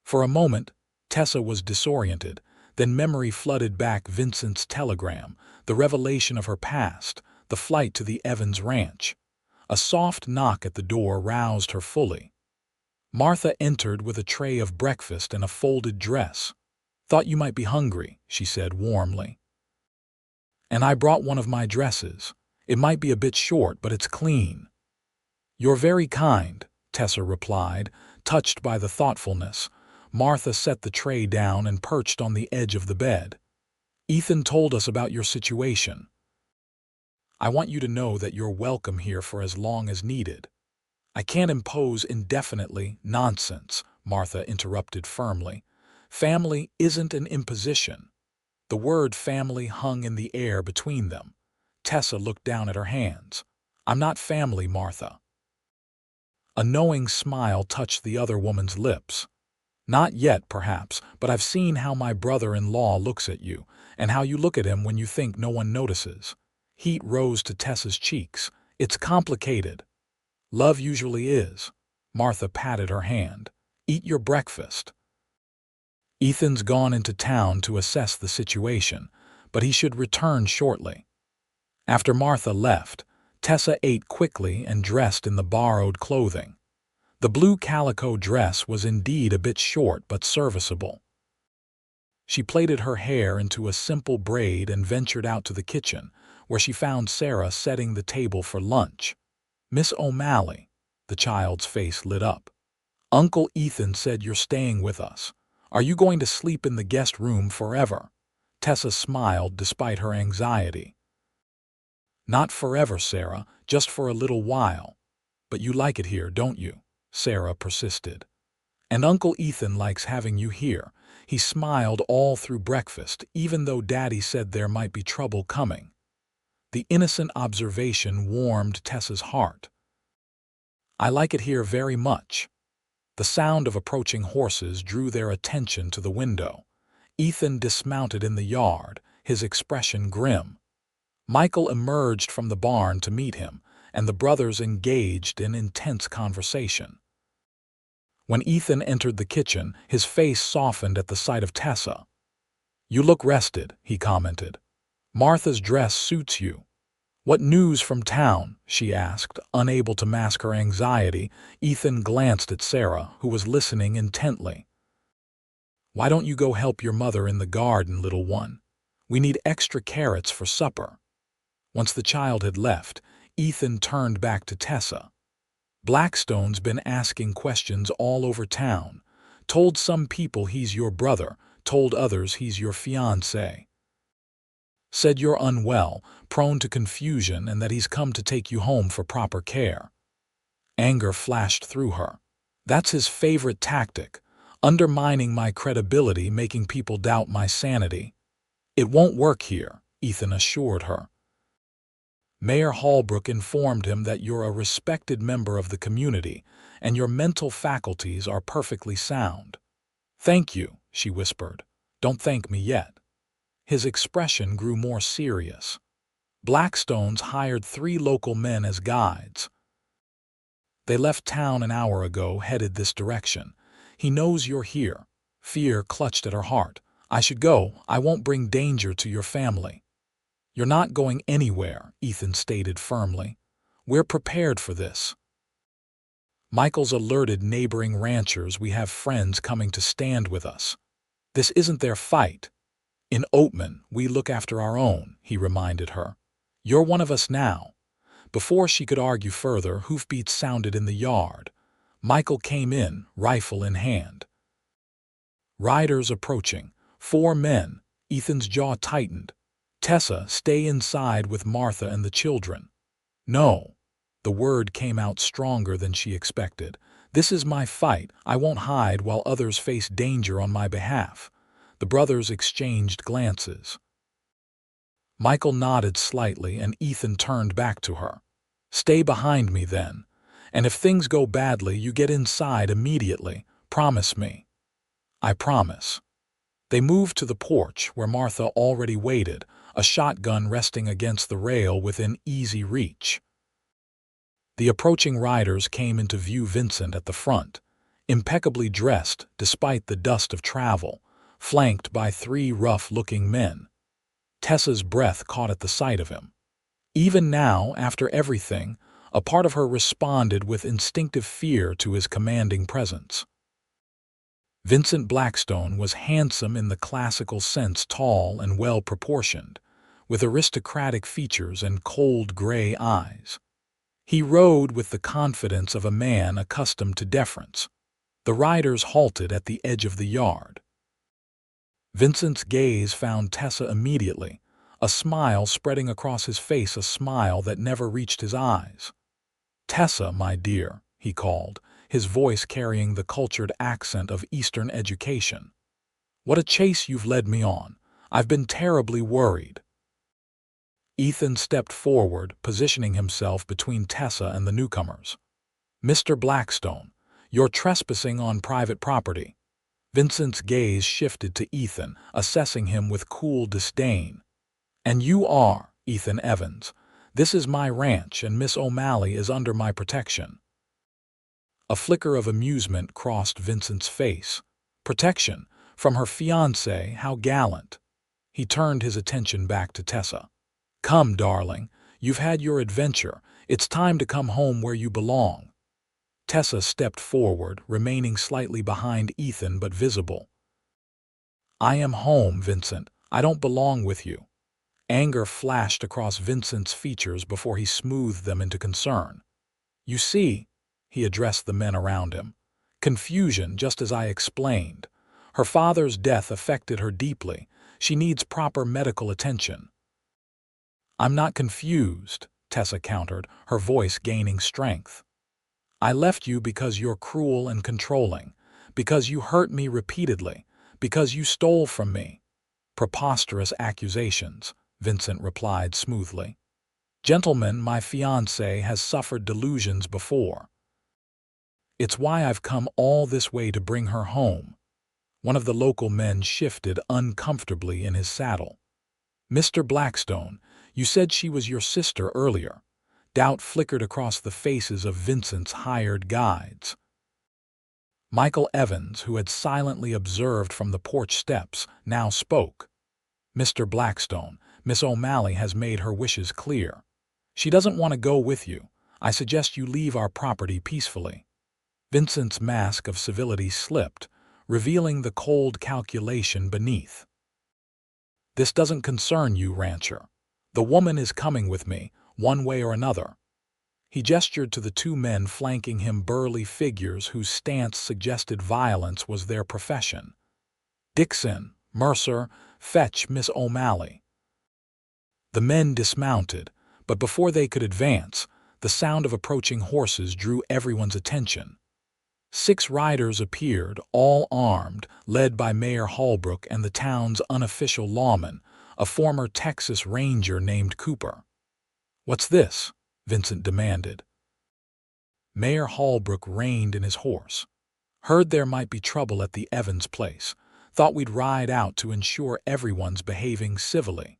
For a moment, Tessa was disoriented, then memory flooded back Vincent's telegram, the revelation of her past, the flight to the Evans ranch. A soft knock at the door roused her fully. Martha entered with a tray of breakfast and a folded dress. "Thought you might be hungry," she said warmly. "And I brought one of my dresses. It might be a bit short, but it's clean." "You're very kind," Tessa replied, touched by the thoughtfulness. Martha set the tray down and perched on the edge of the bed. "Ethan told us about your situation. I want you to know that you're welcome here for as long as needed." "I can't impose indefinitely." "Nonsense," Martha interrupted firmly. "Family isn't an imposition." The word family hung in the air between them. Tessa looked down at her hands. "I'm not family, Martha." A knowing smile touched the other woman's lips. "Not yet, perhaps, but I've seen how my brother-in-law looks at you, and how you look at him when you think no one notices." Heat rose to Tessa's cheeks. "It's complicated." "Love usually is." Martha patted her hand. "Eat your breakfast." "Ethan's gone into town to assess the situation, but he should return shortly." After Martha left, Tessa ate quickly and dressed in the borrowed clothing. The blue calico dress was indeed a bit short but serviceable. She plaited her hair into a simple braid and ventured out to the kitchen, where she found Sarah setting the table for lunch. "Miss O'Malley." The child's face lit up. Uncle Ethan said you're staying with us. Are you going to sleep in the guest room forever? Tessa smiled despite her anxiety. Not forever, Sarah, just for a little while. But you like it here, don't you? Sarah persisted. And Uncle Ethan likes having you here. He smiled all through breakfast, even though Daddy said there might be trouble coming. The innocent observation warmed Tessa's heart. I like it here very much. The sound of approaching horses drew their attention to the window. Ethan dismounted in the yard, his expression grim. Michael emerged from the barn to meet him, and the brothers engaged in intense conversation. When Ethan entered the kitchen, his face softened at the sight of Tessa. "You look rested," he commented. "Martha's dress suits you." "What news from town?" she asked, unable to mask her anxiety. Ethan glanced at Sarah, who was listening intently. "Why don't you go help your mother in the garden, little one? We need extra carrots for supper." Once the child had left, Ethan turned back to Tessa. "Blackstone's been asking questions all over town. Told some people he's your brother, told others he's your fiancé. Said you're unwell, prone to confusion, and that he's come to take you home for proper care." Anger flashed through her. "That's his favorite tactic, undermining my credibility, making people doubt my sanity." "It won't work here," Ethan assured her. "Mayor Holbrook informed him that you're a respected member of the community, and your mental faculties are perfectly sound." "Thank you," she whispered. "Don't thank me yet." His expression grew more serious. "Blackstone's hired 3 local men as guides. They left town an hour ago, headed this direction. He knows you're here." Fear clutched at her heart. "I should go. I won't bring danger to your family." "You're not going anywhere," Ethan stated firmly. "We're prepared for this. Michael's alerted neighboring ranchers we have friends coming to stand with us. This isn't their fight. In Oatman, we look after our own," he reminded her. "You're one of us now." Before she could argue further, hoofbeats sounded in the yard. Michael came in, rifle in hand. Riders approaching. 4 men. Ethan's jaw tightened. "Tessa, stay inside with Martha and the children." "No." The word came out stronger than she expected. "This is my fight. I won't hide while others face danger on my behalf." The brothers exchanged glances. Michael nodded slightly, and Ethan turned back to her. "Stay behind me then. And if things go badly, you get inside immediately. Promise me." "I promise." They moved to the porch, where Martha already waited, a shotgun resting against the rail within easy reach. The approaching riders came into view. Vincent at the front, impeccably dressed despite the dust of travel, flanked by 3 rough-looking men. Tessa's breath caught at the sight of him. Even now, after everything, a part of her responded with instinctive fear to his commanding presence. Vincent Blackstone was handsome in the classical sense, tall and well-proportioned, with aristocratic features and cold gray eyes. He rode with the confidence of a man accustomed to deference. The riders halted at the edge of the yard. Vincent's gaze found Tessa immediately, a smile spreading across his face, a smile that never reached his eyes. "Tessa, my dear," he called, his voice carrying the cultured accent of Eastern education. "What a chase you've led me on. I've been terribly worried." Ethan stepped forward, positioning himself between Tessa and the newcomers. "Mr. Blackstone, you're trespassing on private property." Vincent's gaze shifted to Ethan, assessing him with cool disdain. "And you are, Ethan Evans. This is my ranch, and Miss O'Malley is under my protection." A flicker of amusement crossed Vincent's face. Protection? From her fiancé? How gallant. He turned his attention back to Tessa. "Come, darling. You've had your adventure. It's time to come home where you belong." Tessa stepped forward, remaining slightly behind Ethan but visible. "I am home, Vincent. I don't belong with you." Anger flashed across Vincent's features before he smoothed them into concern. "You see," he addressed the men around him. Confusion, just as I explained. Her father's death affected her deeply. She needs proper medical attention. I'm not confused, Tessa countered, her voice gaining strength. I left you because you're cruel and controlling, because you hurt me repeatedly, because you stole from me. Preposterous accusations, Vincent replied smoothly. Gentlemen, my fiancé has suffered delusions before. It's why I've come all this way to bring her home. One of the local men shifted uncomfortably in his saddle. Mr. Blackstone, you said she was your sister earlier. Doubt flickered across the faces of Vincent's hired guides. Michael Evans, who had silently observed from the porch steps, now spoke. Mr. Blackstone, Miss O'Malley has made her wishes clear. She doesn't want to go with you. I suggest you leave our property peacefully. Vincent's mask of civility slipped, revealing the cold calculation beneath. This doesn't concern you, rancher. The woman is coming with me, one way or another. He gestured to the two men flanking him, burly figures whose stance suggested violence was their profession. Dixon, Mercer, fetch Miss O'Malley. The men dismounted, but before they could advance, the sound of approaching horses drew everyone's attention. 6 riders appeared, all armed, led by Mayor Holbrook and the town's unofficial lawman, a former Texas Ranger named Cooper. "What's this?" Vincent demanded. Mayor Holbrook reined in his horse. "Heard there might be trouble at the Evans place. Thought we'd ride out to ensure everyone's behaving civilly."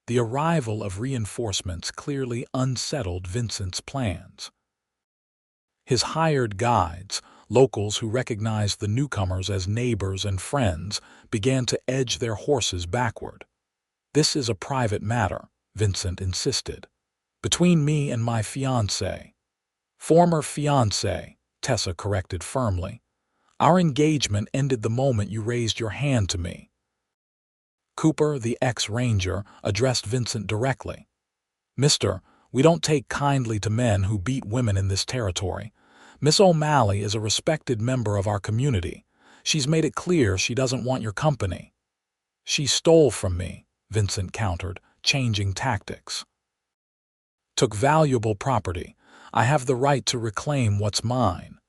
The arrival of reinforcements clearly unsettled Vincent's plans. His hired guides, locals who recognized the newcomers as neighbors and friends, began to edge their horses backward. "This is a private matter," Vincent insisted. "Between me and my fiancé." "Former fiancé," Tessa corrected firmly. "Our engagement ended the moment you raised your hand to me." Cooper, the ex-ranger, addressed Vincent directly. "Mister, we don't take kindly to men who beat women in this territory. Miss O'Malley is a respected member of our community. She's made it clear she doesn't want your company." "She stole from me," Vincent countered, changing tactics. "Took valuable property. I have the right to reclaim what's mine."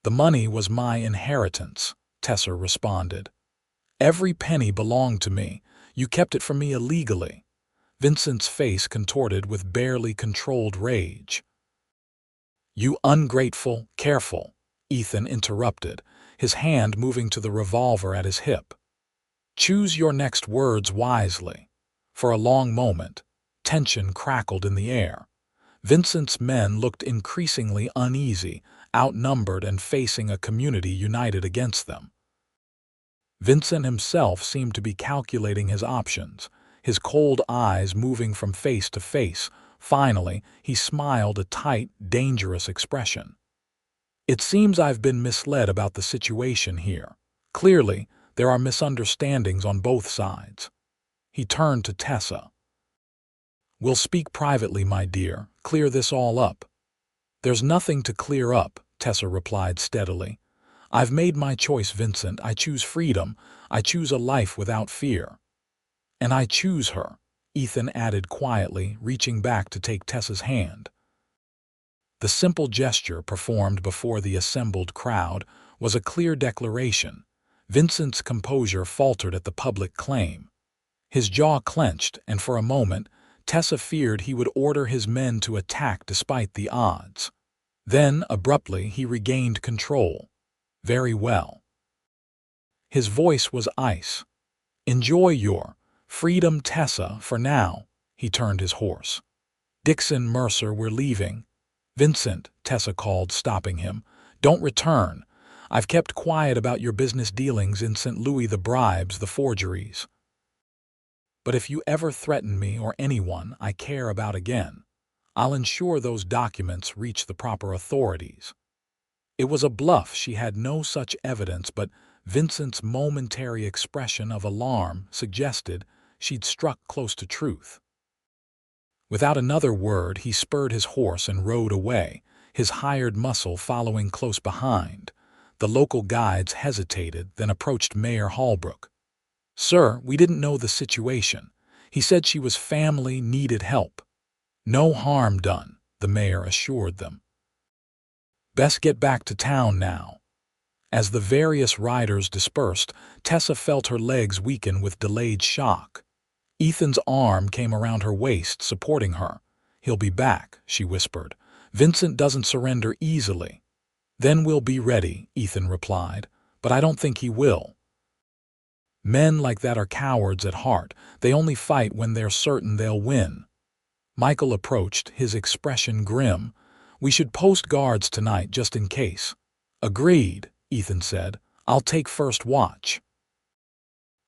"The money was my inheritance," Tessa responded. "Every penny belonged to me. You kept it from me illegally." Vincent's face contorted with barely controlled rage. "You ungrateful, careful," Ethan interrupted, his hand moving to the revolver at his hip. "Choose your next words wisely." For a long moment, tension crackled in the air. Vincent's men looked increasingly uneasy, outnumbered and facing a community united against them. Vincent himself seemed to be calculating his options, his cold eyes moving from face to face. Finally, he smiled a tight, dangerous expression. "It seems I've been misled about the situation here. Clearly, there are misunderstandings on both sides." He turned to Tessa. "We'll speak privately, my dear. Clear this all up." "There's nothing to clear up," Tessa replied steadily. "I've made my choice, Vincent. I choose freedom. I choose a life without fear." "And I choose her," Ethan added quietly, reaching back to take Tessa's hand. The simple gesture performed before the assembled crowd was a clear declaration. Vincent's composure faltered at the public claim. His jaw clenched, and for a moment, Tessa feared he would order his men to attack despite the odds. Then, abruptly, he regained control. "Very well." His voice was ice. "Enjoy your freedom, Tessa, for now." He turned his horse. "Dixon, Mercer, we're leaving." "Vincent," Tessa called, stopping him. "Don't return. I've kept quiet about your business dealings in St. Louis, the bribes, the forgeries. But if you ever threaten me or anyone I care about again, I'll ensure those documents reach the proper authorities." It was a bluff. She had no such evidence, but Vincent's momentary expression of alarm suggested she'd struck close to truth. Without another word, he spurred his horse and rode away, his hired muscle following close behind. The local guides hesitated, then approached Mayor Holbrook. "Sir, we didn't know the situation. He said she was family, needed help." "No harm done," the mayor assured them. "Best get back to town now." As the various riders dispersed, Tessa felt her legs weaken with delayed shock. Ethan's arm came around her waist, supporting her. "He'll be back," she whispered. "Vincent doesn't surrender easily." "Then we'll be ready," Ethan replied. "But I don't think he will. Men like that are cowards at heart. They only fight when they're certain they'll win." Michael approached, his expression grim. "We should post guards tonight just in case." "Agreed," Ethan said. "I'll take first watch."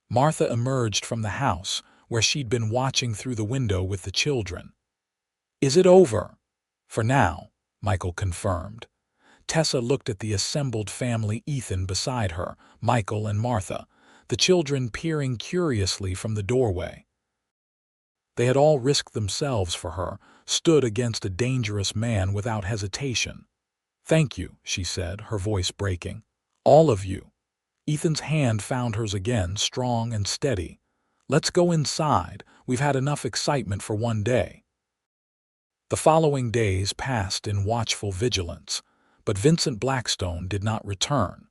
Martha emerged from the house, where she'd been watching through the window with the children. "Is it over?" "For now," Michael confirmed. Tessa looked at the assembled family, Ethan beside her, Michael and Martha, the children peering curiously from the doorway. They had all risked themselves for her, stood against a dangerous man without hesitation. "Thank you," she said, her voice breaking. "All of you." Ethan's hand found hers again, strong and steady. "Let's go inside. We've had enough excitement for one day." The following days passed in watchful vigilance, but Vincent Blackstone did not return.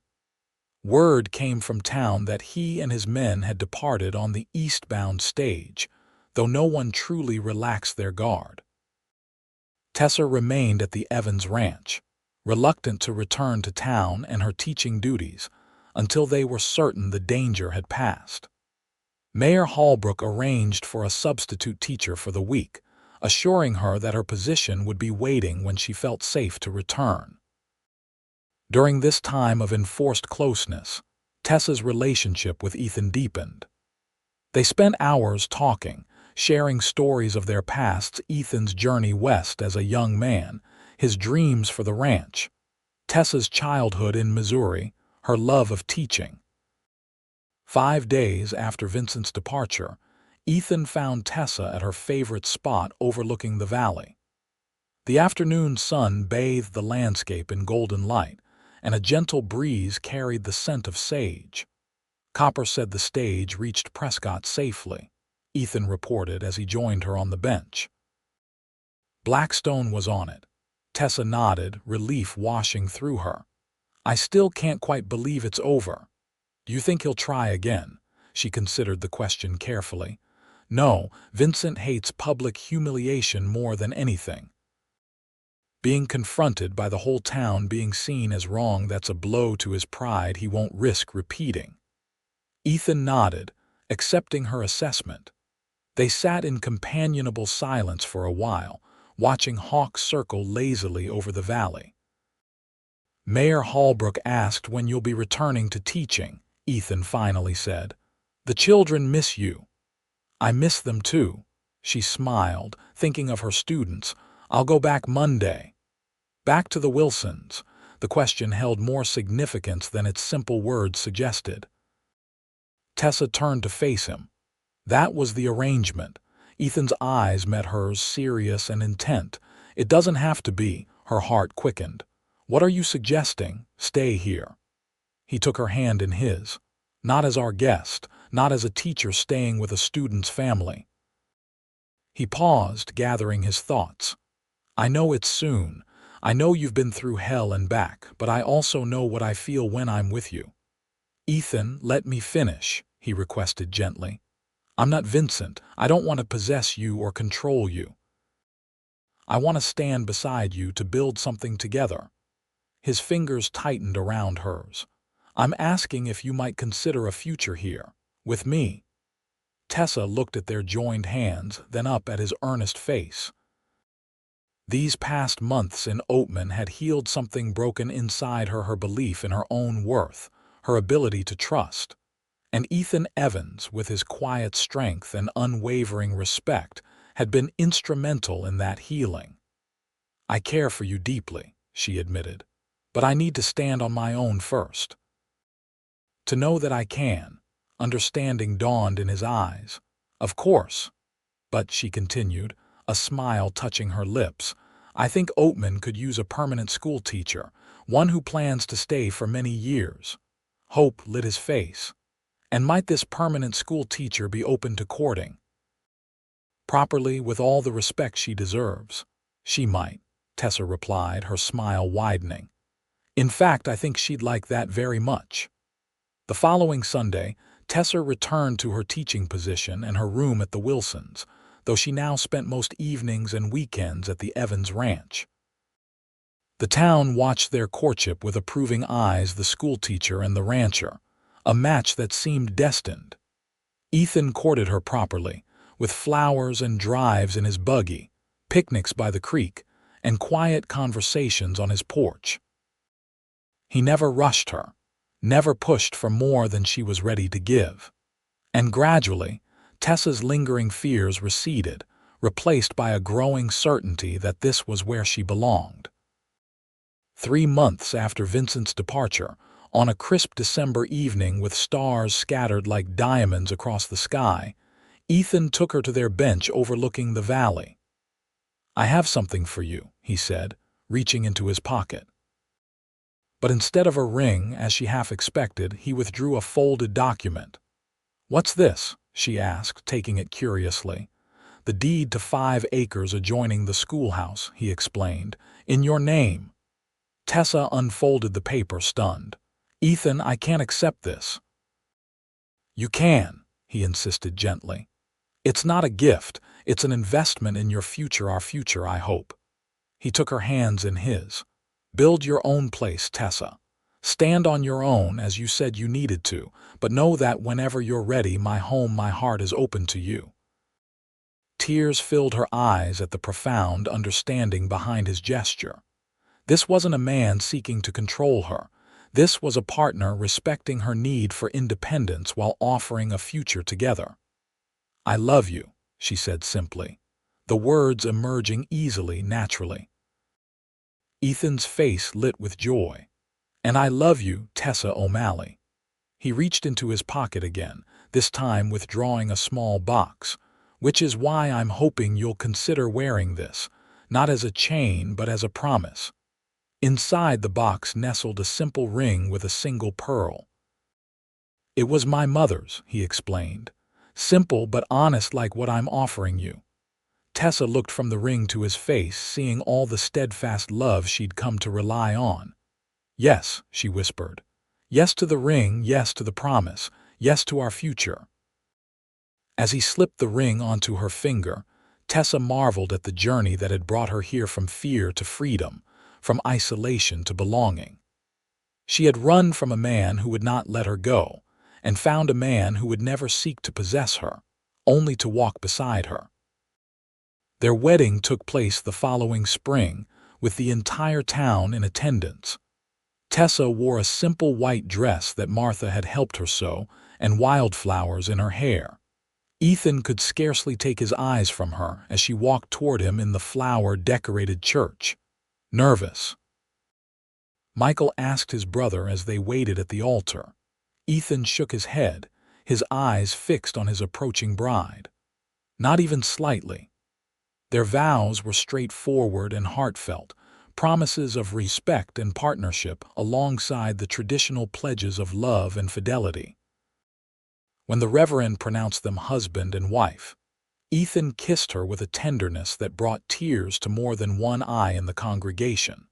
Word came from town that he and his men had departed on the eastbound stage, though no one truly relaxed their guard. Tessa remained at the Evans ranch, reluctant to return to town and her teaching duties, until they were certain the danger had passed. Mayor Holbrook arranged for a substitute teacher for the week, assuring her that her position would be waiting when she felt safe to return. During this time of enforced closeness, Tessa's relationship with Ethan deepened. They spent hours talking, sharing stories of their pasts, Ethan's journey west as a young man, his dreams for the ranch, Tessa's childhood in Missouri, her love of teaching. 5 days after Vincent's departure, Ethan found Tessa at her favorite spot overlooking the valley. The afternoon sun bathed the landscape in golden light, and a gentle breeze carried the scent of sage. "Copper said the stage reached Prescott safely," Ethan reported as he joined her on the bench. "Blackstone was on it." Tessa nodded, relief washing through her. "I still can't quite believe it's over." "Do you think he'll try again?" She considered the question carefully. "No, Vincent hates public humiliation more than anything. Being confronted by the whole town, being seen as wrong, that's a blow to his pride he won't risk repeating." Ethan nodded, accepting her assessment. They sat in companionable silence for a while, watching hawks circle lazily over the valley. "Mayor Holbrook asked when you'll be returning to teaching," Ethan finally said. "The children miss you." "I miss them too." She smiled, thinking of her students. "I'll go back Monday." "Back to the Wilsons?" The question held more significance than its simple words suggested. Tessa turned to face him. "That was the arrangement." Ethan's eyes met hers, serious and intent. "It doesn't have to be." Her heart quickened. "What are you suggesting?" "Stay here." He took her hand in his. "Not as our guest, not as a teacher staying with a student's family." He paused, gathering his thoughts. "I know it's soon. I know you've been through hell and back, but I also know what I feel when I'm with you." "Ethan, let me finish," he requested gently. "I'm not Vincent. I don't want to possess you or control you. I want to stand beside you to build something together." His fingers tightened around hers. "I'm asking if you might consider a future here, with me." Tessa looked at their joined hands, then up at his earnest face. These past months in Oatman had healed something broken inside her belief in her own worth, her ability to trust. And Ethan Evans, with his quiet strength and unwavering respect, had been instrumental in that healing. "I care for you deeply," she admitted, "but I need to stand on my own first." To know that I can, understanding dawned in his eyes. "Of course. But," she continued, a smile touching her lips, I think Oatman could use a permanent school teacher, one who plans to stay for many years." Hope lit his face. "And might this permanent school teacher be open to courting?" "Properly, with all the respect she deserves." "She might," Tessa replied, her smile widening. "In fact, I think she'd like that very much." The following Sunday, Tessa returned to her teaching position and her room at the Wilsons', though she now spent most evenings and weekends at the Evans Ranch. The town watched their courtship with approving eyes, the schoolteacher and the rancher, a match that seemed destined. Ethan courted her properly, with flowers and drives in his buggy, picnics by the creek, and quiet conversations on his porch. He never rushed her, never pushed for more than she was ready to give. And gradually, Tessa's lingering fears receded, replaced by a growing certainty that this was where she belonged. 3 months after Vincent's departure, on a crisp December evening with stars scattered like diamonds across the sky, Ethan took her to their bench overlooking the valley. "I have something for you," he said, reaching into his pocket. But instead of a ring, as she half expected, he withdrew a folded document. "What's this?" she asked, taking it curiously. "The deed to 5 acres adjoining the schoolhouse," he explained, "in your name." Tessa unfolded the paper, stunned. "Ethan, I can't accept this." "You can," he insisted gently. "It's not a gift, it's an investment in your future, our future, I hope." He took her hands in his. "Build your own place, Tessa. Stand on your own, as you said you needed to, but know that whenever you're ready, my home, my heart is open to you." Tears filled her eyes at the profound understanding behind his gesture. This wasn't a man seeking to control her. This was a partner respecting her need for independence while offering a future together. "I love you," she said simply, the words emerging easily, naturally. Ethan's face lit with joy. "And I love you, Tessa O'Malley." He reached into his pocket again, this time withdrawing a small box. "Which is why I'm hoping you'll consider wearing this, not as a chain but as a promise." Inside the box nestled a simple ring with a single pearl. "It was my mother's," he explained. "Simple but honest, like what I'm offering you." Tessa looked from the ring to his face, seeing all the steadfast love she'd come to rely on. "Yes," she whispered. "Yes to the ring, yes to the promise, yes to our future." As he slipped the ring onto her finger, Tessa marveled at the journey that had brought her here, from fear to freedom, from isolation to belonging. She had run from a man who would not let her go, and found a man who would never seek to possess her, only to walk beside her. Their wedding took place the following spring, with the entire town in attendance. Tessa wore a simple white dress that Martha had helped her sew, and wildflowers in her hair. Ethan could scarcely take his eyes from her as she walked toward him in the flower-decorated church. "Nervous?" Michael asked his brother as they waited at the altar. Ethan shook his head, his eyes fixed on his approaching bride. "Not even slightly." Their vows were straightforward and heartfelt, promises of respect and partnership alongside the traditional pledges of love and fidelity. When the Reverend pronounced them husband and wife, Ethan kissed her with a tenderness that brought tears to more than one eye in the congregation.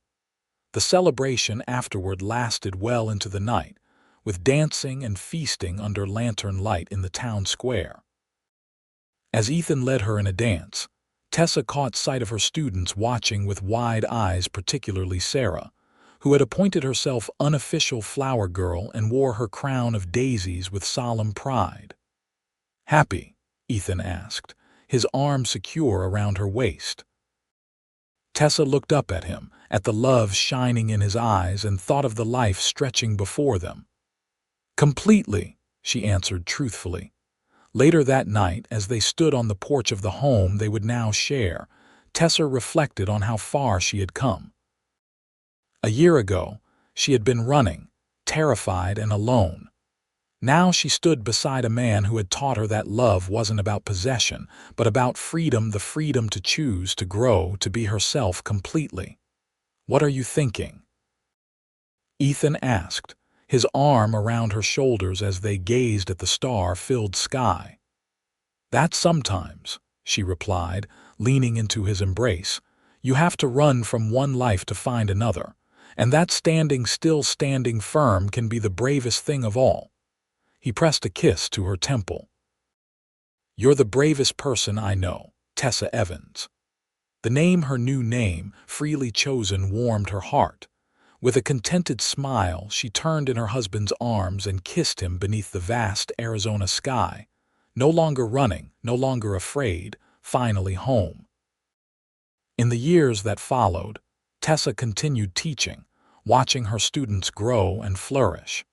The celebration afterward lasted well into the night, with dancing and feasting under lantern light in the town square. As Ethan led her in a dance, Tessa caught sight of her students watching with wide eyes, particularly Sarah, who had appointed herself unofficial flower girl and wore her crown of daisies with solemn pride. "Happy?" Ethan asked, his arm secure around her waist. Tessa looked up at him, at the love shining in his eyes, and thought of the life stretching before them. "Completely," she answered truthfully. Later that night, as they stood on the porch of the home they would now share, Tessa reflected on how far she had come. A year ago, she had been running, terrified and alone. Now she stood beside a man who had taught her that love wasn't about possession, but about freedom, the freedom to choose, to grow, to be herself completely. "What are you thinking?" Ethan asked, his arm around her shoulders as they gazed at the star-filled sky. "That sometimes," she replied, leaning into his embrace, "you have to run from one life to find another, and that standing still, standing firm can be the bravest thing of all." He pressed a kiss to her temple. "You're the bravest person I know, Tessa Evans." The name, her new name, freely chosen, warmed her heart. With a contented smile, she turned in her husband's arms and kissed him beneath the vast Arizona sky. No longer running, no longer afraid, finally home. In the years that followed, Tessa continued teaching, watching her students grow and flourish.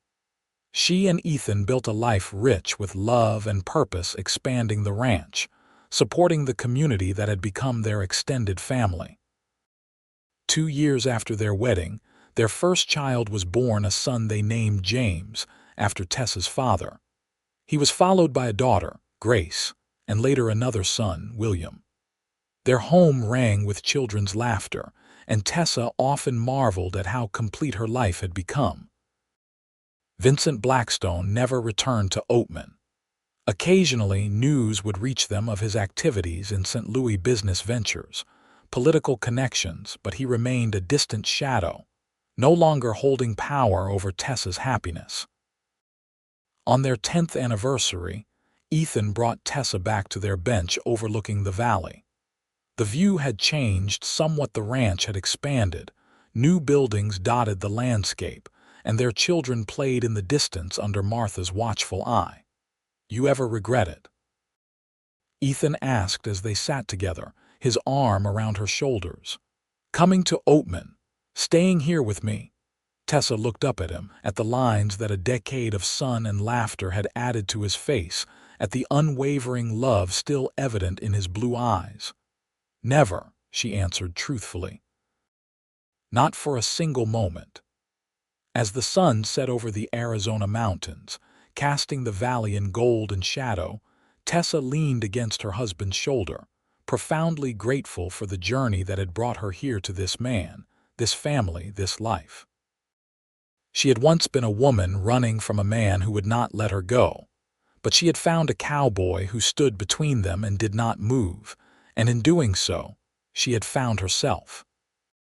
She and Ethan built a life rich with love and purpose, expanding the ranch, supporting the community that had become their extended family. 2 years after their wedding, their first child was born, a son they named James, after Tessa's father. He was followed by a daughter, Grace, and later another son, William. Their home rang with children's laughter, and Tessa often marveled at how complete her life had become. Vincent Blackstone never returned to Oatman. Occasionally, news would reach them of his activities in St. Louis business ventures, political connections, but he remained a distant shadow, no longer holding power over Tessa's happiness. On their 10th anniversary, Ethan brought Tessa back to their bench overlooking the valley. The view had changed somewhat, the ranch had expanded, new buildings dotted the landscape, and their children played in the distance under Martha's watchful eye. "You ever regret it?" Ethan asked as they sat together, his arm around her shoulders. "Coming to Oatman, staying here with me?" Tessa looked up at him, at the lines that a decade of sun and laughter had added to his face, at the unwavering love still evident in his blue eyes. "Never," she answered truthfully. "Not for a single moment." As the sun set over the Arizona mountains, casting the valley in gold and shadow, Tessa leaned against her husband's shoulder, profoundly grateful for the journey that had brought her here, to this man, this family, this life. She had once been a woman running from a man who would not let her go, but she had found a cowboy who stood between them and did not move, and in doing so, she had found herself.